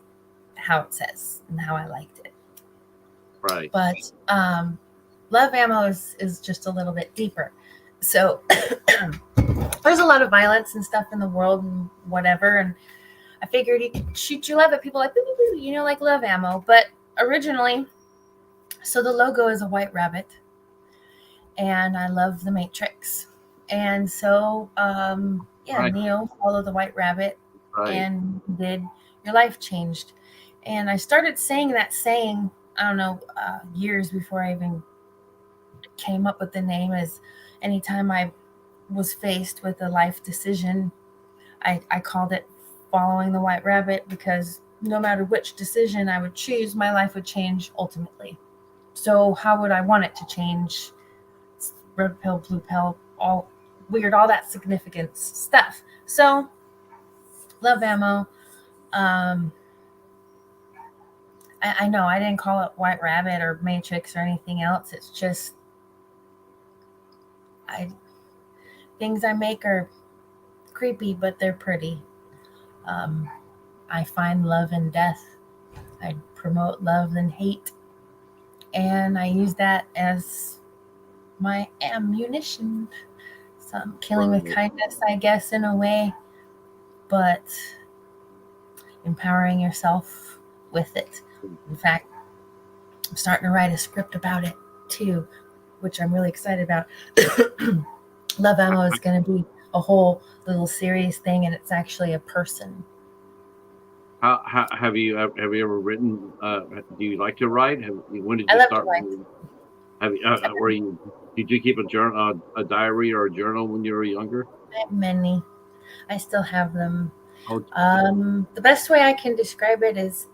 how it says and how I liked it. right? But Love Ammo is just a little bit deeper. So there's a lot of violence and stuff in the world and whatever. And I figured you could shoot your love at people like, boo, boo, boo, like Love Ammo. But originally, so the logo is a white rabbit. And I love the Matrix. And so, yeah, Right. Neo followed the white rabbit Right. and did Your Life Changed. And I started saying that saying, I don't know, years before I even came up with the name. As anytime I was faced with a life decision, I called it Following the White Rabbit because no matter which decision I would choose, my life would change ultimately. So how would I want it to change? Red pill, blue pill, all weird, all that significance stuff. So love ammo. Um, I know I didn't call it White Rabbit or Matrix or anything else. It's just I things I make are creepy, but they're pretty. Um, I find love in death. I promote love and hate, and I use that as my ammunition. So I'm killing with Right. kindness, I guess, in a way, but empowering yourself with it. In fact, I'm starting to write a script about it too, which I'm really excited about. Love Ammo is going to be a whole little series thing, and it's actually a person. How have you ever written? Do you like to write? When did I you love to start write. writing? Have you, were you did you keep a journal, a diary or a journal when you were younger? I have many. I still have them. Oh, The best way I can describe it is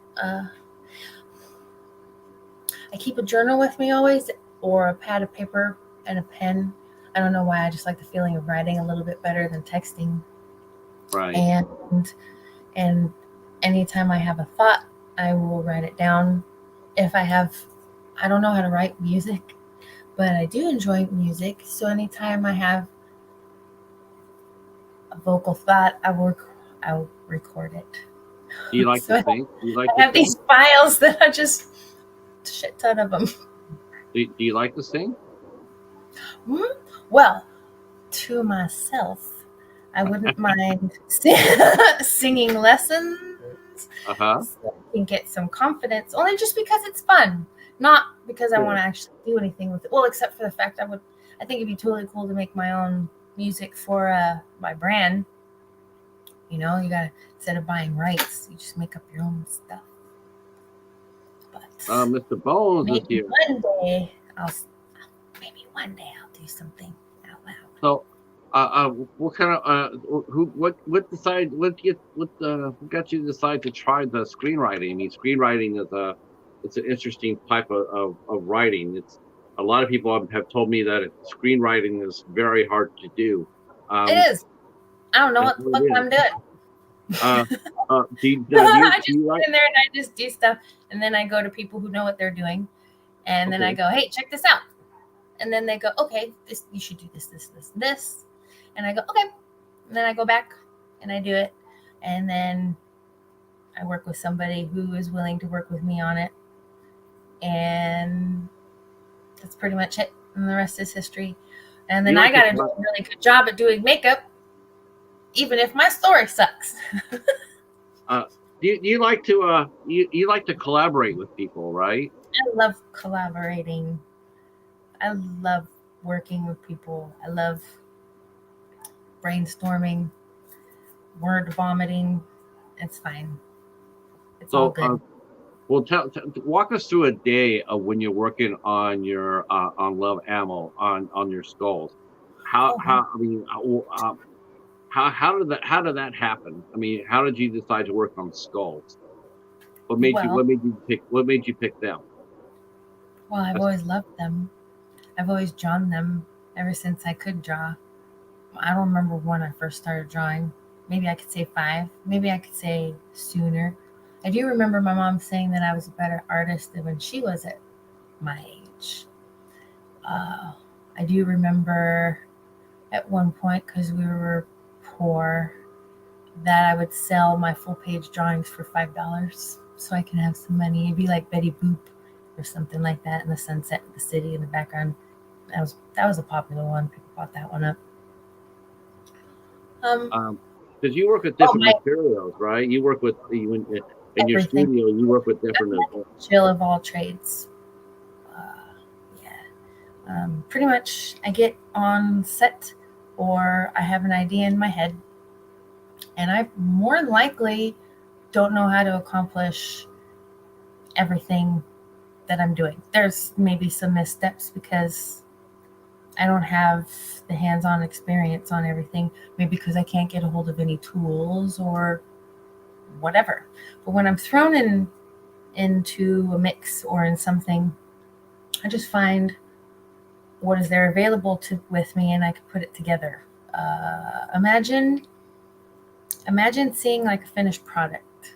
I keep a journal with me always, or a pad of paper and a pen. I don't know why. I just like the feeling of writing a little bit better than texting. right. And and anytime I have a thought, I will write it down. If I have, I don't know how to write music, but I do enjoy music. So anytime I have a vocal thought, I'll record it. Do you like to So sing? Do you like I to have sing? these files that are just a shit ton of them. Do you like to sing? Hmm? Well, to myself, I wouldn't mind singing lessons Uh-huh. so I can get some confidence, only just because it's fun, not because I want Sure. to actually do anything with it. Well, except for the fact I think it'd be totally cool to make my own music for my brand. You know, you gotta, instead of buying rights, you just make up your own stuff. But Mr. Bones is maybe here. one day maybe one day I'll do something out loud. So, what kind of what decide what got you to decide to try the screenwriting? I mean, screenwriting is a it's an interesting type of writing. It's a lot of people have told me that screenwriting is very hard to do. It Um, is. I don't know and what the so fuck it is. I'm doing. Uh, I do just you like? get in there and I just do stuff, and then I go to people who know what they're doing, and then I Okay. go, "Hey, check this out," and then they go, "Okay, this you should do this, this, this, this," and I go, "Okay," and then I go back and I do it, and then I work with somebody who is willing to work with me on it, and that's pretty much it. And the rest is history. And Do you then I like to got to do a really good job at doing makeup, even if my story sucks. uh do you like to you like to collaborate with people, right? I love collaborating. I love working with people. I love brainstorming, word vomiting. It's fine. It's all So, good. well, walk us through a day of when you're working on your on Love Ammo on your skulls. Oh, wow. How I mean how did that happen? I mean, how did you decide to work on skulls? Well, What made you pick them? I've That's, always loved them. I've always drawn them ever since I could draw. I don't remember when I first started drawing. Maybe I could say 5. Maybe I could say sooner. I do remember my mom saying that I was a better artist than when she was at my age. Uh, I do remember at one point, because we were poor, that I would sell my full page drawings for $5 so I can have some money. It'd be like Betty Boop or something like that, in the sunset of the city in the background. That was a popular one. People bought that one up. Um, because you work with oh different my, materials, right? You work with in your everything. studio. You work with I'm different. like a jill of all trades. Uh, yeah. Pretty much, I get on set or I have an idea in my head, and I more than likely don't know how to accomplish everything that I'm doing. There's maybe some missteps because I don't have the hands on experience on everything, maybe because I can't get a hold of any tools or whatever. But when I'm thrown into a mix or in something, I just find what is there available to with me, and I can put it together. Imagine seeing like a finished product,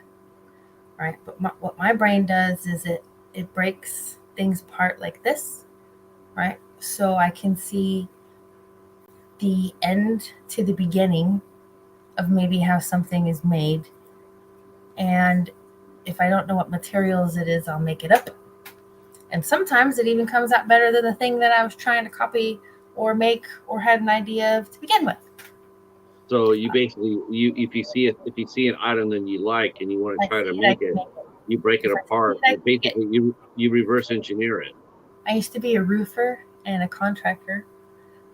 right? But what my brain does is it breaks things apart like this, right? So I can see the end to the beginning of maybe how something is made. And if I don't know what materials it is, I'll make it up. And sometimes it even comes out better than the thing that I was trying to copy or make or had an idea of to begin with. So you basically, if you see an item that you like and you want to I try to see it, I make can it, make it. you break it If I see apart. it, I You can make it. basically you reverse engineer it. I used to be a roofer and a contractor,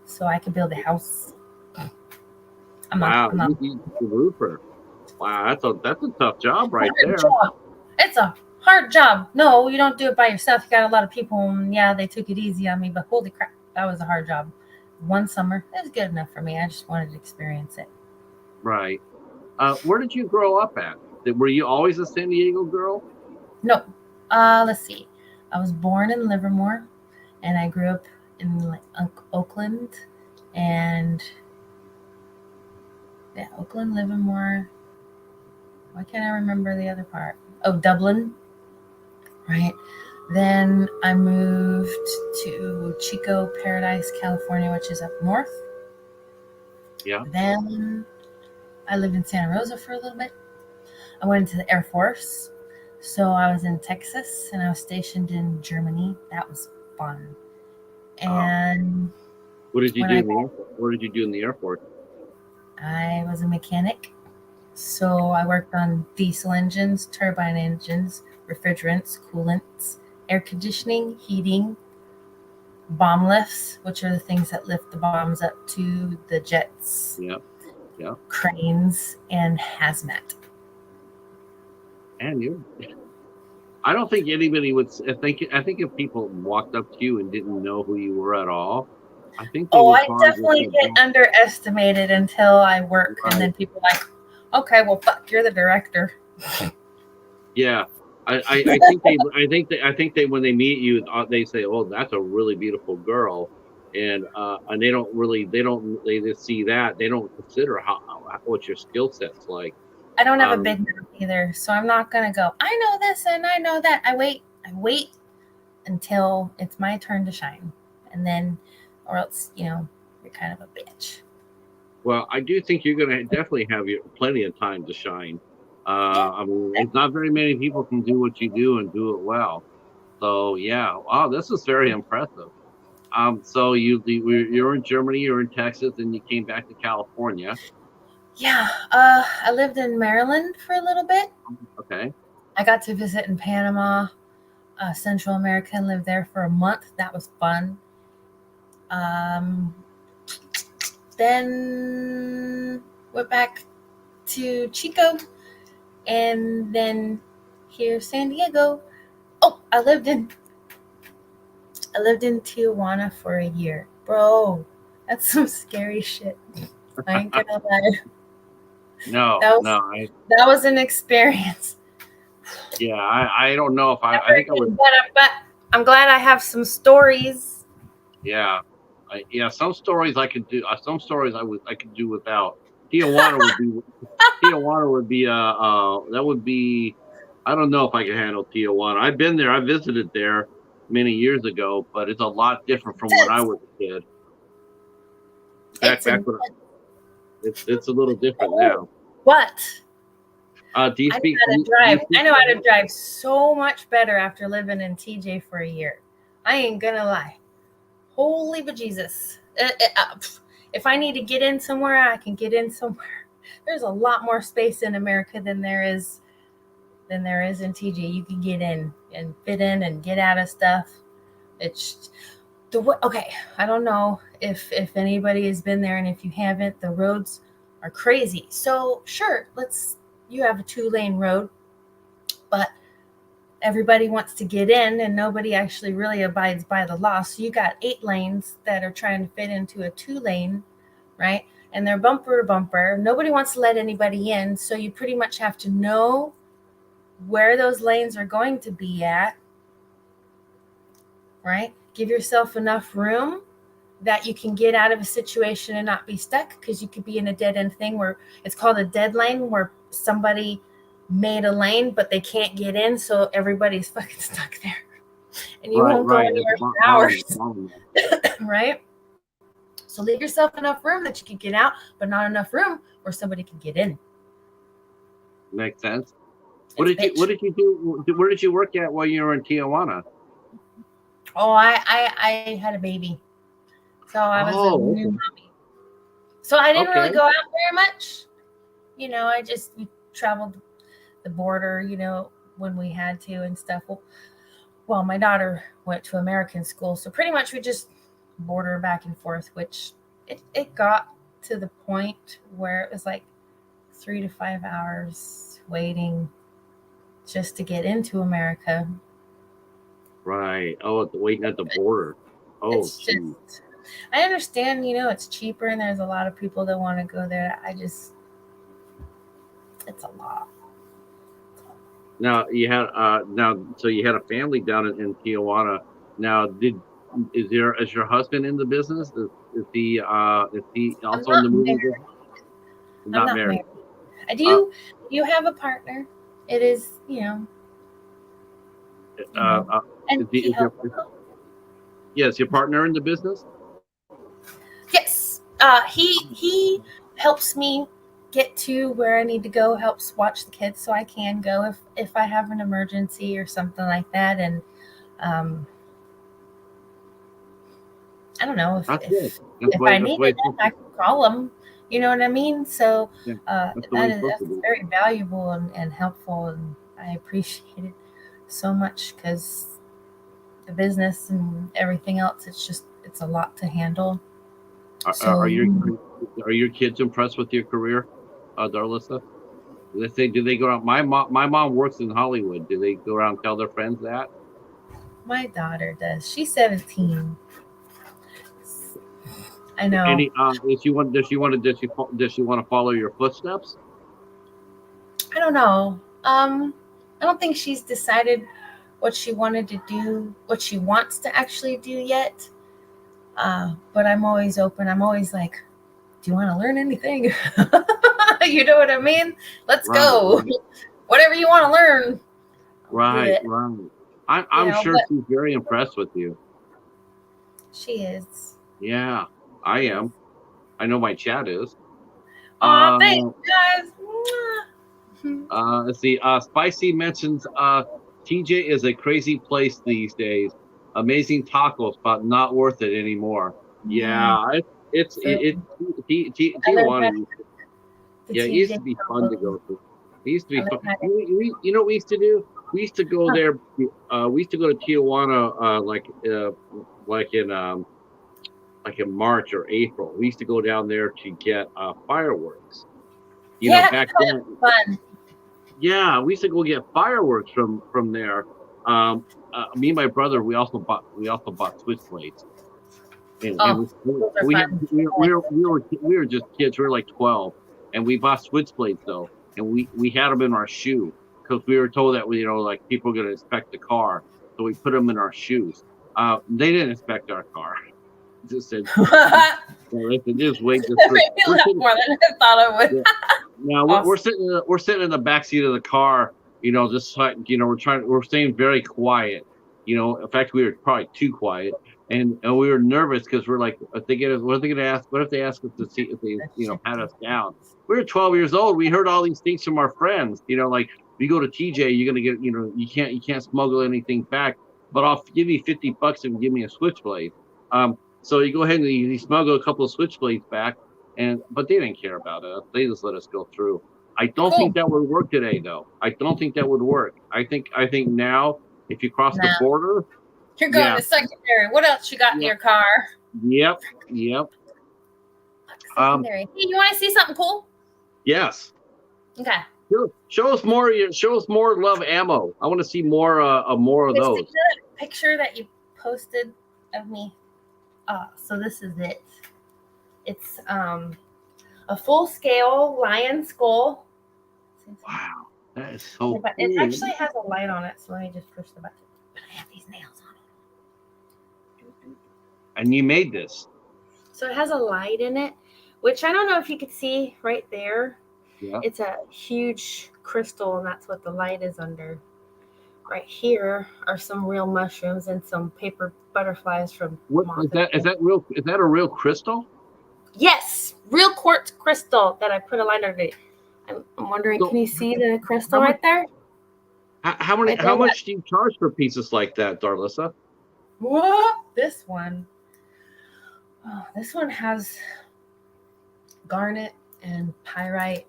so I could build a house. I'm a, Wow, I'm a you the roofer. Wow, that's a tough job right hard there. job. It's a hard job. No, you don't do it by yourself. You got a lot of people, and yeah, they took it easy on me, but holy crap, that was a hard job. One summer, it was good enough for me. I just wanted to experience it. Right. Where did you grow up at? Were you always a San Diego girl? No, let's see. I was born in Livermore, and I grew up in like Oakland, and yeah, Oakland, Livermore. Why can't I remember the other part? Oh, Dublin, right? Then I moved to Chico Paradise, California, which is up north. Yeah. Then I lived in Santa Rosa for a little bit. I went into the Air Force. So I was in Texas and I was stationed in Germany. That was fun. Oh, And what did you when do in the Air Force? What did you do in the Air Force? I was a mechanic, so I worked on diesel engines, turbine engines, refrigerants, coolants, air conditioning, heating, bomb lifts, which are the things that lift the bombs up to the jets, Yeah, yeah. cranes, and hazmat. And you. I don't think anybody would. I think if people walked up to you and didn't know who you were at all, I think they Oh, would I probably just definitely say, get underestimated until I work, and right. then people are like, okay, well, fuck, you're the director. Yeah. I think they when they meet you, they say, "Oh, that's a really beautiful girl," and they just see that they don't consider what your skill set's like. I don't have a Um, big mouth either, so I'm not gonna go, I know this and I know that. I wait until it's my turn to shine. And then, or else, you're kind of a bitch. well, I do think you're going to definitely have plenty of time to shine. Yeah. I mean, it's not very many people can do what you do and do it well. So yeah, wow, this is very impressive. So you're in Germany, you're in Texas, and you came back to California. Yeah. I lived in Maryland for a little bit. Okay. I got to visit in Panama, Central America, and lived there for a month. That was fun. Um, then went back to Chico, and then here, San Diego. Oh, I lived in Tijuana for a year. Bro, that's some scary shit. I ain't gonna lie. No, That no, was that was an experience. I don't know if I Never think I would. again, but I'm glad I have some stories. Yeah, some stories I could do. Some stories I could do without. Tijuana would be Tijuana would be that would be. I don't know if I can handle Tijuana. I've been there. I visited there many years ago, but it's a lot different from when I Intense. was a kid. It's Back intense. when it's a little different now. But Do you I know speak? how to Do you drive. I speak know how to Spanish? drive so much better after living in TJ for a year. I ain't gonna lie. Holy bejesus. If I need to get in somewhere, I can get in somewhere. There's a lot more space in America than there is in TJ. You can get in and fit in and get out of stuff. It's okay. I don't know if anybody has been there, and if you haven't, the roads are crazy. So sure, you have a 2-lane road, but everybody wants to get in and nobody actually really abides by the law. So you got 8 lanes that are trying to fit into a 2-lane, right? And they're bumper to bumper. Nobody wants to let anybody in. So you pretty much have to know where those lanes are going to be at, right? give yourself enough room that you can get out of a situation and not be stuck, because you could be in a dead end thing where it's called a dead lane, where somebody made a lane but they can't get in, so everybody's fucking stuck there and you won't go Right. It's anywhere for hours. Right? So leave yourself enough room that you can get out, but not enough room where somebody can get in. Makes sense. It's What did you do? Where did you work at while you were in Tijuana? Oh, I had a baby, so I was a Oh, new mommy. So I didn't really okay. go out very much. We traveled the border, when we had to and stuff. Well, my daughter went to American school, so pretty much we just border back and forth, which it got to the point where it was like 3 to 5 hours waiting just to get into America. Right. Oh, waiting at the border. Oh, It's gee. just, I understand, it's cheaper and there's a lot of people that want to go there. It's a lot. Now you had so you had a family down in Tijuana. Now, is your husband in the business? Is he I'm also in the not movie married. business? I'm Not not married. married. I Uh, do. You have a partner. It is, uh, uh, and he helps. is your partner in the business? Yes. He helps me get to where I need to go. Helps watch the kids so I can go if I have an emergency or something like that. And um, I don't know That's good. That's if why I that's why needed it's them, supposed I to, could call them. You know what I mean? So yeah, that's the way it's supposed to that's be. very valuable and helpful, and I appreciate it so much, because the business and everything else, it's a lot to handle. Are So your kids impressed with your career, Darlissa? Do they go out? My mom works in Hollywood. Do they go around and tell their friends that? my daughter does. She's 17. I know. Does she want to follow your footsteps? I don't know. I don't think she's decided what she wanted to do, what she wants to actually do yet. But I'm always open. I'm always like, do you want to learn anything? You know what I mean? Let's Right, go. right, Whatever you want to learn, I'll do right, it. right. I'm sure But she's very impressed with you. she is. Yeah, I She is. am. I know my chat is. Aw, Uh, thanks, guys. Mwah. let's see. Spicy mentions TJ is a crazy place these days. Amazing tacos, but not worth it anymore. Mm, Yeah, it food. I learned how Tijuana. to the Yeah, it used TJ to be fun to combo. go to. It used to I be learned fun. how to. You know what we used to do? We used to go Huh. there. We used to go to Tijuana, like in March or April. We used to go down there to get fireworks. Yeah, Back that then, was fun. yeah, we used to go get fireworks from there. Me and my brother, we also bought switchblades, and Oh, those are we had fun. we, I we like were we those. were we were just kids. We were like 12, and we bought switchblades though, and we had them in our shoe because we were told that like people were going to inspect the car, so we put them in our shoes. They didn't inspect our car. Just said, they said, just wait, just It made me we're laugh sitting. more than I thought I would. Yeah. Now we're Awesome. sitting in the back seat of the car, just like, we're staying very quiet. In fact, we were probably too quiet, and we were nervous because we're like, if they get us, what are they going to ask? What if they ask us to see if they, That's just pat us down? We were 12 years old. We heard all these things from our friends. Like, we go to TJ, you're gonna get, you can't smuggle anything back, but I'll give you $50 if you give me a switchblade. So you go ahead and you smuggle a couple of switchblades back, but they didn't care about us. They just let us go through. I don't think cool. that would work today, though. I don't think that would work. I think now, if you cross the Now border, you're going yeah, to secondary. What else you got in yep, your car? yep, yep. Um, Secondary. Hey, you want to see something cool? yes. Okay. Show us more. Show us more love ammo. I want to see more of Okay, see those. that picture that you posted of me? So this is it. It's a full scale lion skull. Wow, that is so But it cool. actually has a light on it, so let me just push the button. But I have these nails on And you made this. So it has a light in it, which I don't know if you could see right there. Yeah. It's a huge crystal, and that's what the light is under. Right here are some real mushrooms and some paper butterflies from What moth. is that real? Is that a real crystal? Yes, real quartz crystal that I put a light under it. I'm wondering, So can you see the crystal how much? right there? Right there. How much do you charge for pieces like that, Darlissa? What? This one. Oh, this one has garnet and pyrite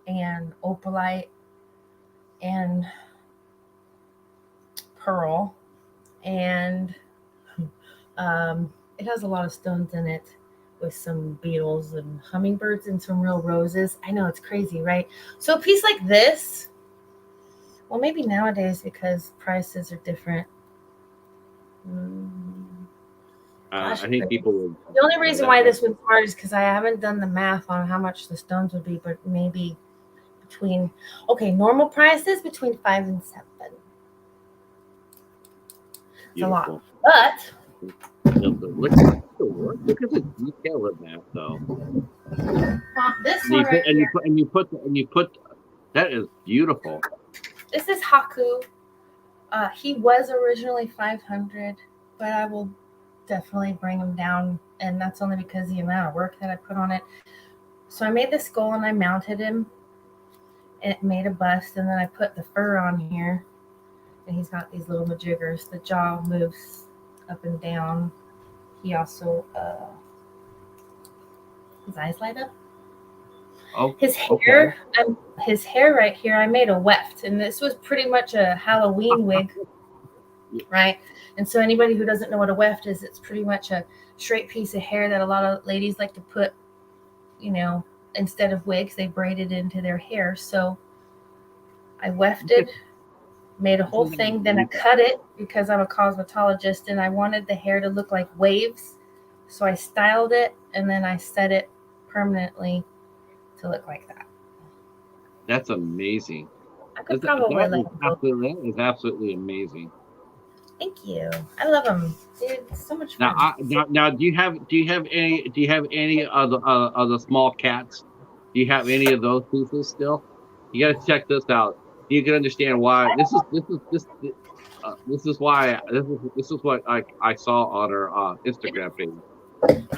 and opalite and pearl, and it has a lot of stones in it with some beetles and hummingbirds and some real roses. I know, it's crazy, right? So a piece like this, well, maybe nowadays because prices are different. Gosh, I think people would. the only reason why this one's hard is because I haven't done the math on how much the stones would be, but maybe between, okay, normal prices between 5 and 7. It's a lot, but look at the detail in that, though. This one right here. And you put that is beautiful. This is Haku. He was originally 500, but I will definitely bring him down, and that's only because of the amount of work that I put on it. So I made the skull and I mounted him, and it made a bust, and then I put the fur on here, and he's got these little majiggers. The jaw moves up and down. He also his eyes light up. Oh, his hair, okay. His hair right here, I made a weft, and this was pretty much a Halloween wig, right? And so anybody who doesn't know what a weft is, it's pretty much a straight piece of hair that a lot of ladies like to put, you know, instead of wigs, they braid it into their hair. So I wefted, made a whole thing, then I cut it because I'm a cosmetologist and I wanted the hair to look like waves. So I styled it and then I set it permanently to look like that. That's amazing. I could probably let him go. That is absolutely amazing. Thank you. I love them, dude. It's so much fun. Now, do you have any of the small cats? Do you have any of those pieces still? You got to check this out. You can understand why this is what I saw on her Instagram page.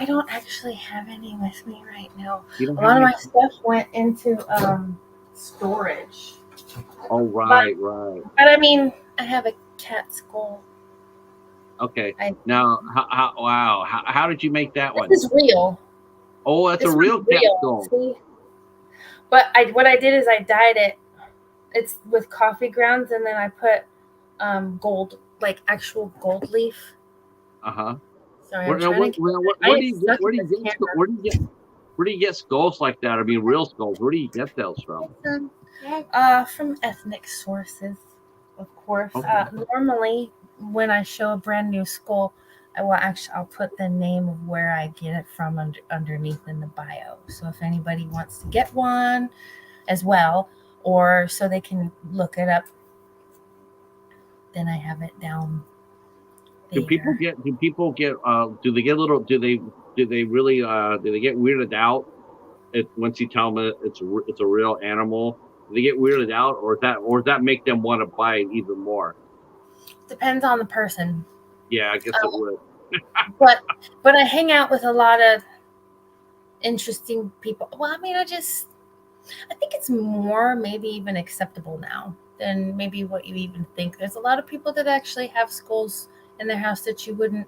I don't actually have any with me right now. A lot of my stuff went into storage. Oh, right, right. But I mean, I have a cat skull. Okay. Now, how did you make that one? This is real. Oh, that's a real cat skull. See? But what I did is I dyed it. It's with coffee grounds, and then I put gold, like actual gold leaf. Uh-huh. Sorry, where do you get skulls like that? I mean, real skulls. Where do you get those from? From ethnic sources, of course. Okay. Normally, when I show a brand new skull, I'll put the name of where I get it from underneath in the bio. So if anybody wants to get one as well, or so they can look it up, then I have it down. Do they get weirded out once you tell them it's a real animal? Do they get weirded out, or does that make them want to buy it even more? Depends on the person. Yeah, I guess it would. but I hang out with a lot of interesting people. Well, I mean, I think it's more maybe even acceptable now than maybe what you even think. There's a lot of people that actually have skulls in their house that you wouldn't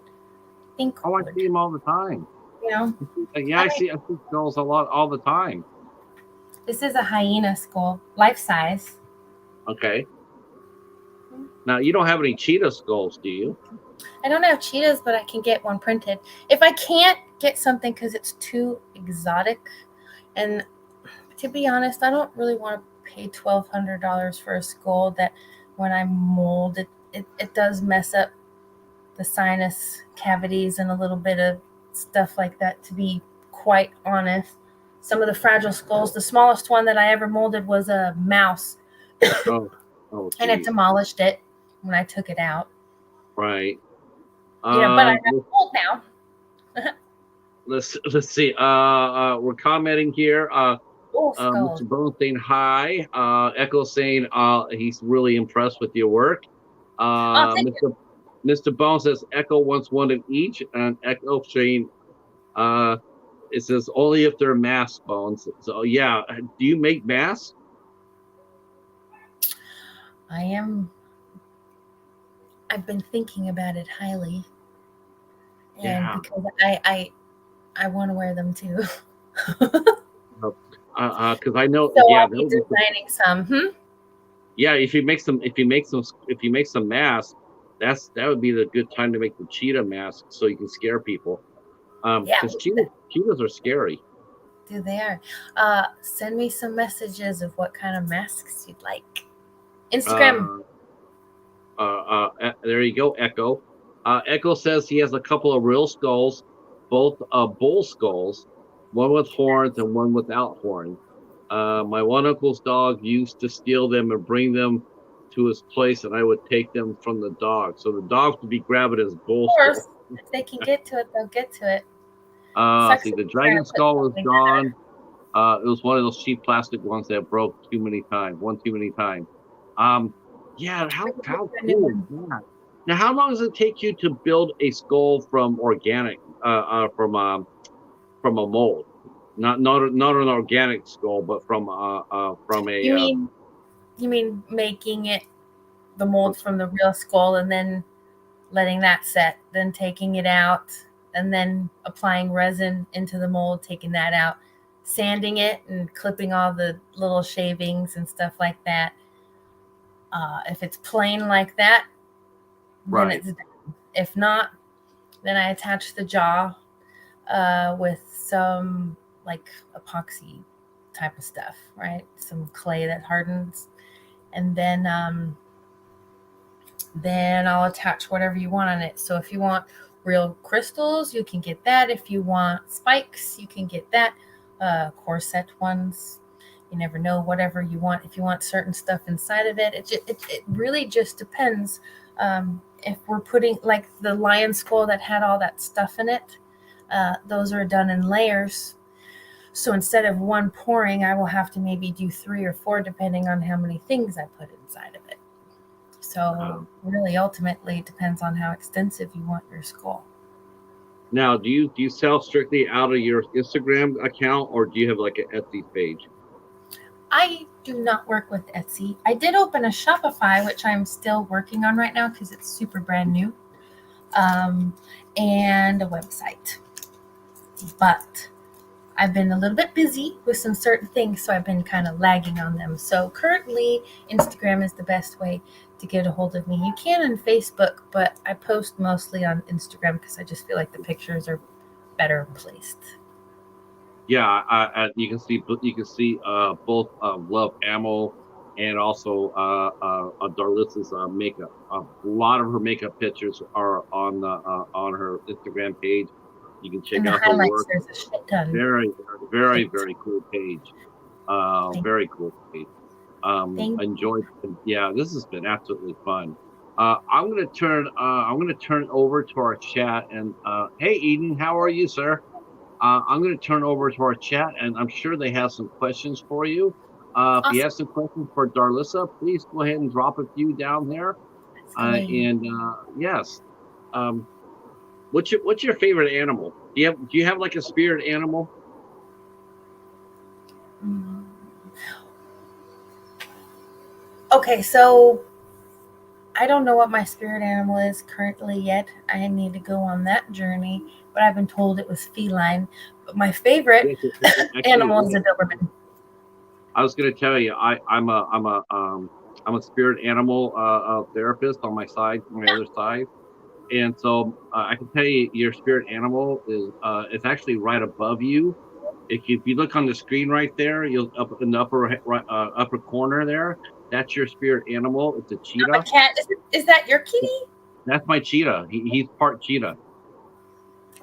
think. Oh, I see them all the time. You know? Yeah, I see skulls all the time. This is a hyena skull, life size. Okay. Now, you don't have any cheetah skulls, do you? I don't have cheetahs, but I can get one printed. If I can't get something because it's too exotic, and to be honest, I don't really want to pay $1,200 for a skull that when I mold it does mess up the sinus cavities and a little bit of stuff like that, to be quite honest. Some of the fragile skulls, the smallest one that I ever molded was a mouse. Oh, and it demolished it when I took it out. Right. But I have a mold now. Let's see. We're commenting here. Wolf skulls. Mr. Bone saying hi. Echo saying he's really impressed with your work. Oh, thank you. Mr. Bone says Echo wants one of each, and Echo saying uh, it says only if they're mass bones. So yeah, do you make mass? I am. I've been thinking about it highly, and Yeah. because I want to wear them too. Because I know, So yeah, I'll that be would be designing some. yeah. If you make some masks, that would be the good time to make the cheetah mask so you can scare people. Yeah, Because cheetahs are scary. do they are. Send me some messages of what kind of masks you'd like. Instagram. Uh, there you go, Echo. Echo says he has a couple of real skulls, both bull skulls, one with horns and one without horns. My one uncle's dog used to steal them and bring them to his place, and I would take them from the dog. So the dogs would be grabbing his Of bull skull. course, if they can get to it, they'll get to it. See, Sucks if the you're trying dragon to put skull is something under. gone. It was one of those cheap plastic ones that broke too many times, one too many times. Yeah, We how can get how you a new cool is one. that? Now, how long does it take you to build a skull from organic, from a mold? Not an organic skull, but from a You mean you mean making it the from, mold from the real skull and then letting that set, then taking it out, and then applying resin into the mold, taking that out, sanding it and clipping all the little shavings and stuff like that. If it's plain like that, then right? it's done. If not, then I attach the jaw with some like epoxy type of stuff, right? Some clay that hardens, and then I'll attach whatever you want on it. So if you want real crystals, you can get that. If you want spikes, you can get that. Corset ones, you never know. Whatever you want. If you want certain stuff inside of it, it really just depends. If we're putting like the lion skull that had all that stuff in it, those are done in layers. So instead of one pouring, I will have to maybe do 3 or 4 depending on how many things I put inside of it. So Um, really, ultimately, it depends on how extensive you want your skull. Now, do you sell strictly out of your Instagram account, or do you have like an Etsy page? I do not work with Etsy. I did open a Shopify, which I'm still working on right now because it's super brand new, um, and a website. But I've been a little bit busy with some certain things, so I've been kind of lagging on them. So currently, Instagram is the best way to get a hold of me. You can on Facebook, but I post mostly on Instagram because I just feel like the pictures are better placed. Yeah, you can see both Love Ammo and also Darlissa's makeup. A lot of her makeup pictures are on her Instagram page. You can check And the out her highlights, work. there's a shit ton. Very, very, Shit. very cool page. Thank, Very cool page. thank you. Enjoyed. Yeah, this has been absolutely fun. I'm gonna turn over to our chat and hey Eden, how are you, sir? I'm going to turn over to our chat, and I'm sure they have some questions for you. If you Awesome. have some questions for Darlissa, please go ahead and drop a few down there. That's great. And yes, um, what's your favorite animal? Do you have like a spirit animal? Mm. Okay, so I don't know what my spirit animal is currently yet. I need to go on that journey, but I've been told it was feline. But my favorite Yes, actually, animal is a Doberman. I was going to tell you, I'm a spirit animal therapist on my side, on my other side. And so I can tell you, your spirit animal is it's actually right above you. If you look on the screen right there, you'll up in the upper corner there. That's your spirit animal. It's a I'm a cheetah. cat. Is that your kitty? That's my cheetah. He's part cheetah.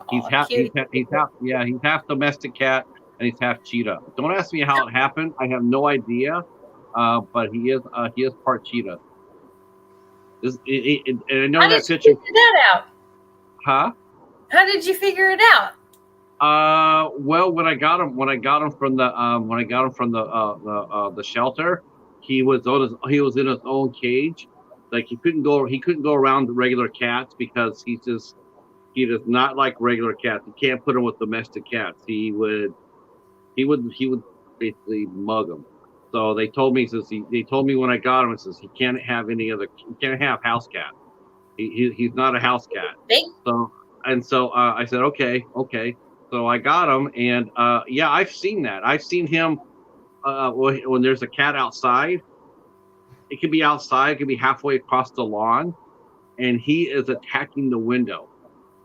He's Oh, half he's cutie. half, he's half yeah he's half domestic cat and he's half cheetah. Don't ask me how it happened. I have no idea. But he is part cheetah. And I know How that did you picture, figure that out? huh? How did you figure it out? Well, when I got him from the shelter, he was in his own cage. Like he couldn't go around the regular cats because he does not like regular cats. You can't put him with domestic cats. He would basically mug them. So they told me when I got him, it says he can't have he can't have house cats. He's not a house cat. Big? So I said, okay. So I got him, and yeah, I've seen that. I've seen him when there's a cat outside. It could be outside, it could be halfway across the lawn, and he is attacking the window.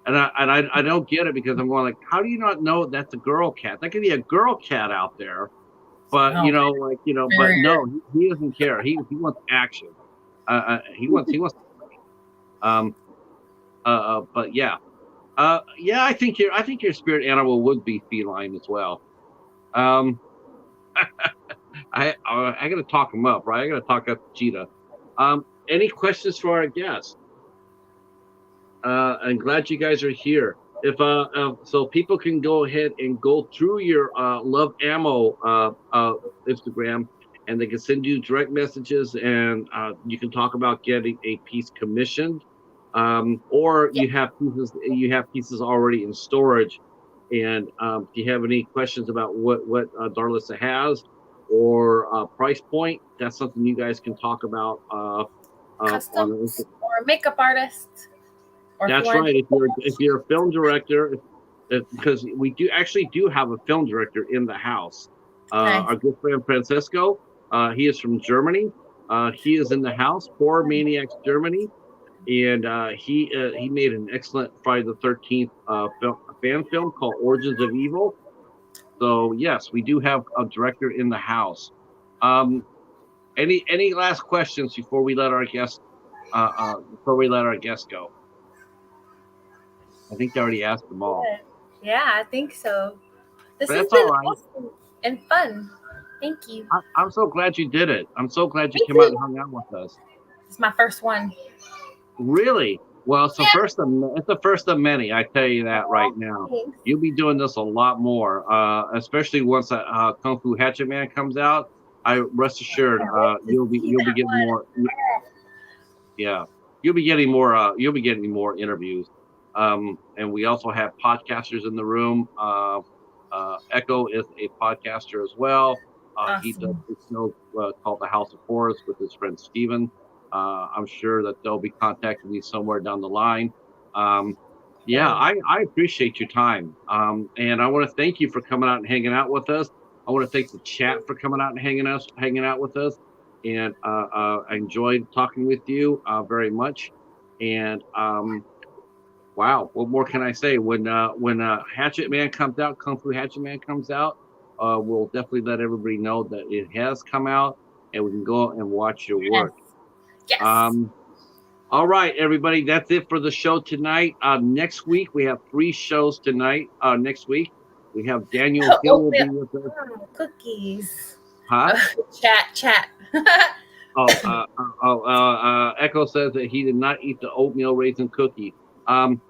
I don't get it because I'm going like, how do you not know that's a girl cat? That could be a girl cat out there, but Oh, but very no, he doesn't care. He wants action. He wants. Um. But yeah. Yeah, I think your spirit animal would be feline as well. Um, I got to talk him up, right? I got to talk up Cheetah. Any questions for our guest? I'm glad you guys are here. If so people can go ahead and go through your Love Ammo Instagram, and they can send you direct messages, and you can talk about getting a piece commissioned, or yeah. you have pieces already in storage. And if you have any questions about what Darlissa has or price point, that's something you guys can talk about on. Customs or makeup artist. Or if you That's want right. to do If you're a film director, because we do have a film director in the house. nice. Our good friend Francisco, he is from Germany. He is in the house, Horror Maniacs Germany, and he made an excellent Friday the 13th fan film called Origins of Evil. So yes, we do have a director in the house. Um, any last questions before we let our guest go? I think they already asked them all. Good. Yeah, I think so. This But has that's all been right. awesome and fun. Thank you. I'm so glad you did it. I'm so glad you Me came out and too. hung out with us. It's my first one. Really? Well, Yeah. it's the first of many. I tell you that right now. Thanks. You'll be doing this a lot more, especially once Kung Fu Hatchet Man comes out. I rest assured, Can't wait to see you'll be that getting one. more. Yeah, you'll be getting more interviews. And we also have podcasters in the room. Echo is a podcaster as well. He does Awesome. a show called The House of Horrors with his friend Steven. I'm sure that they'll be contacting me somewhere down the line. Yeah, Hey. I appreciate your time. And I want to thank you for coming out and hanging out with us. I want to thank the chat for coming out and hanging out with us. And I enjoyed talking with you very much. And wow, what more can I say? When Hatchet Man comes out, Kung Fu Hatchet Man comes out, we'll definitely let everybody know that it has come out, and we can go and watch your Yes. work. Yes. Um, all right, everybody, that's it for the show tonight. Next week we have 3 shows tonight. Next week we have Daniel Hill will be Oatmeal with us. cookies. Huh? Chat. Echo says that he did not eat the oatmeal raisin cookie. Um,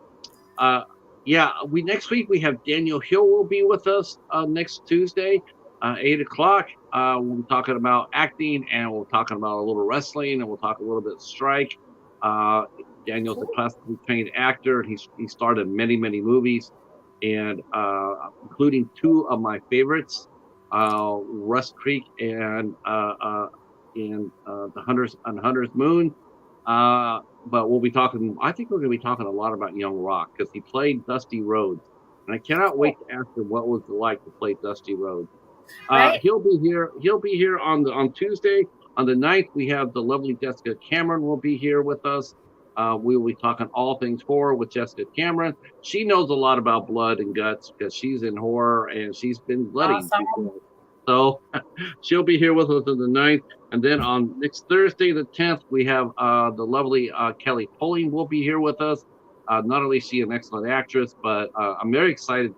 uh, yeah, next week we have Daniel Hill will be with us next Tuesday, 8 o'clock. We'll be talking about acting, and we'll talking about a little wrestling, and we'll talk a little bit of strike. Uh, Daniel's a classically trained actor. He starred in many movies, and including 2 of my favorites, Rust Creek and the Hunter's Moon. But we'll be talking. I think we're going to be talking a lot about Young Rock because he played Dusty Rhodes, and I cannot wait to ask him what was it like to play Dusty Rhodes. Right? He'll be here. He'll be here on Tuesday. On the 9th, we have the lovely Jessica Cameron will be here with us. We will be talking all things horror with Jessica Cameron. She knows a lot about blood and guts because she's in horror and she's been bloody Awesome. before. So she'll be here with us on the 9th. And then on next Thursday, the 10th, we have the lovely Kelly Poling will be here with us. Not only is she an excellent actress, but I'm very excited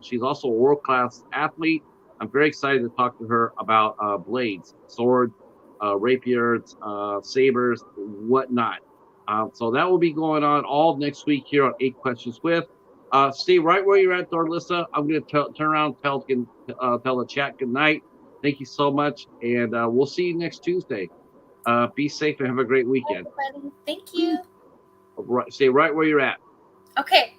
she's also a world-class athlete. I'm very excited to talk to her about blades, swords, rapiers, sabers, whatnot. So that will be going on all next week here on 8 Questions With. Stay right where you're at, Darlissa. I'm going to turn around and tell the chat good night. Thank you so much, and we'll see you next Tuesday. Be safe and have a great weekend. Everybody, thank you. Stay right where you're at. Okay.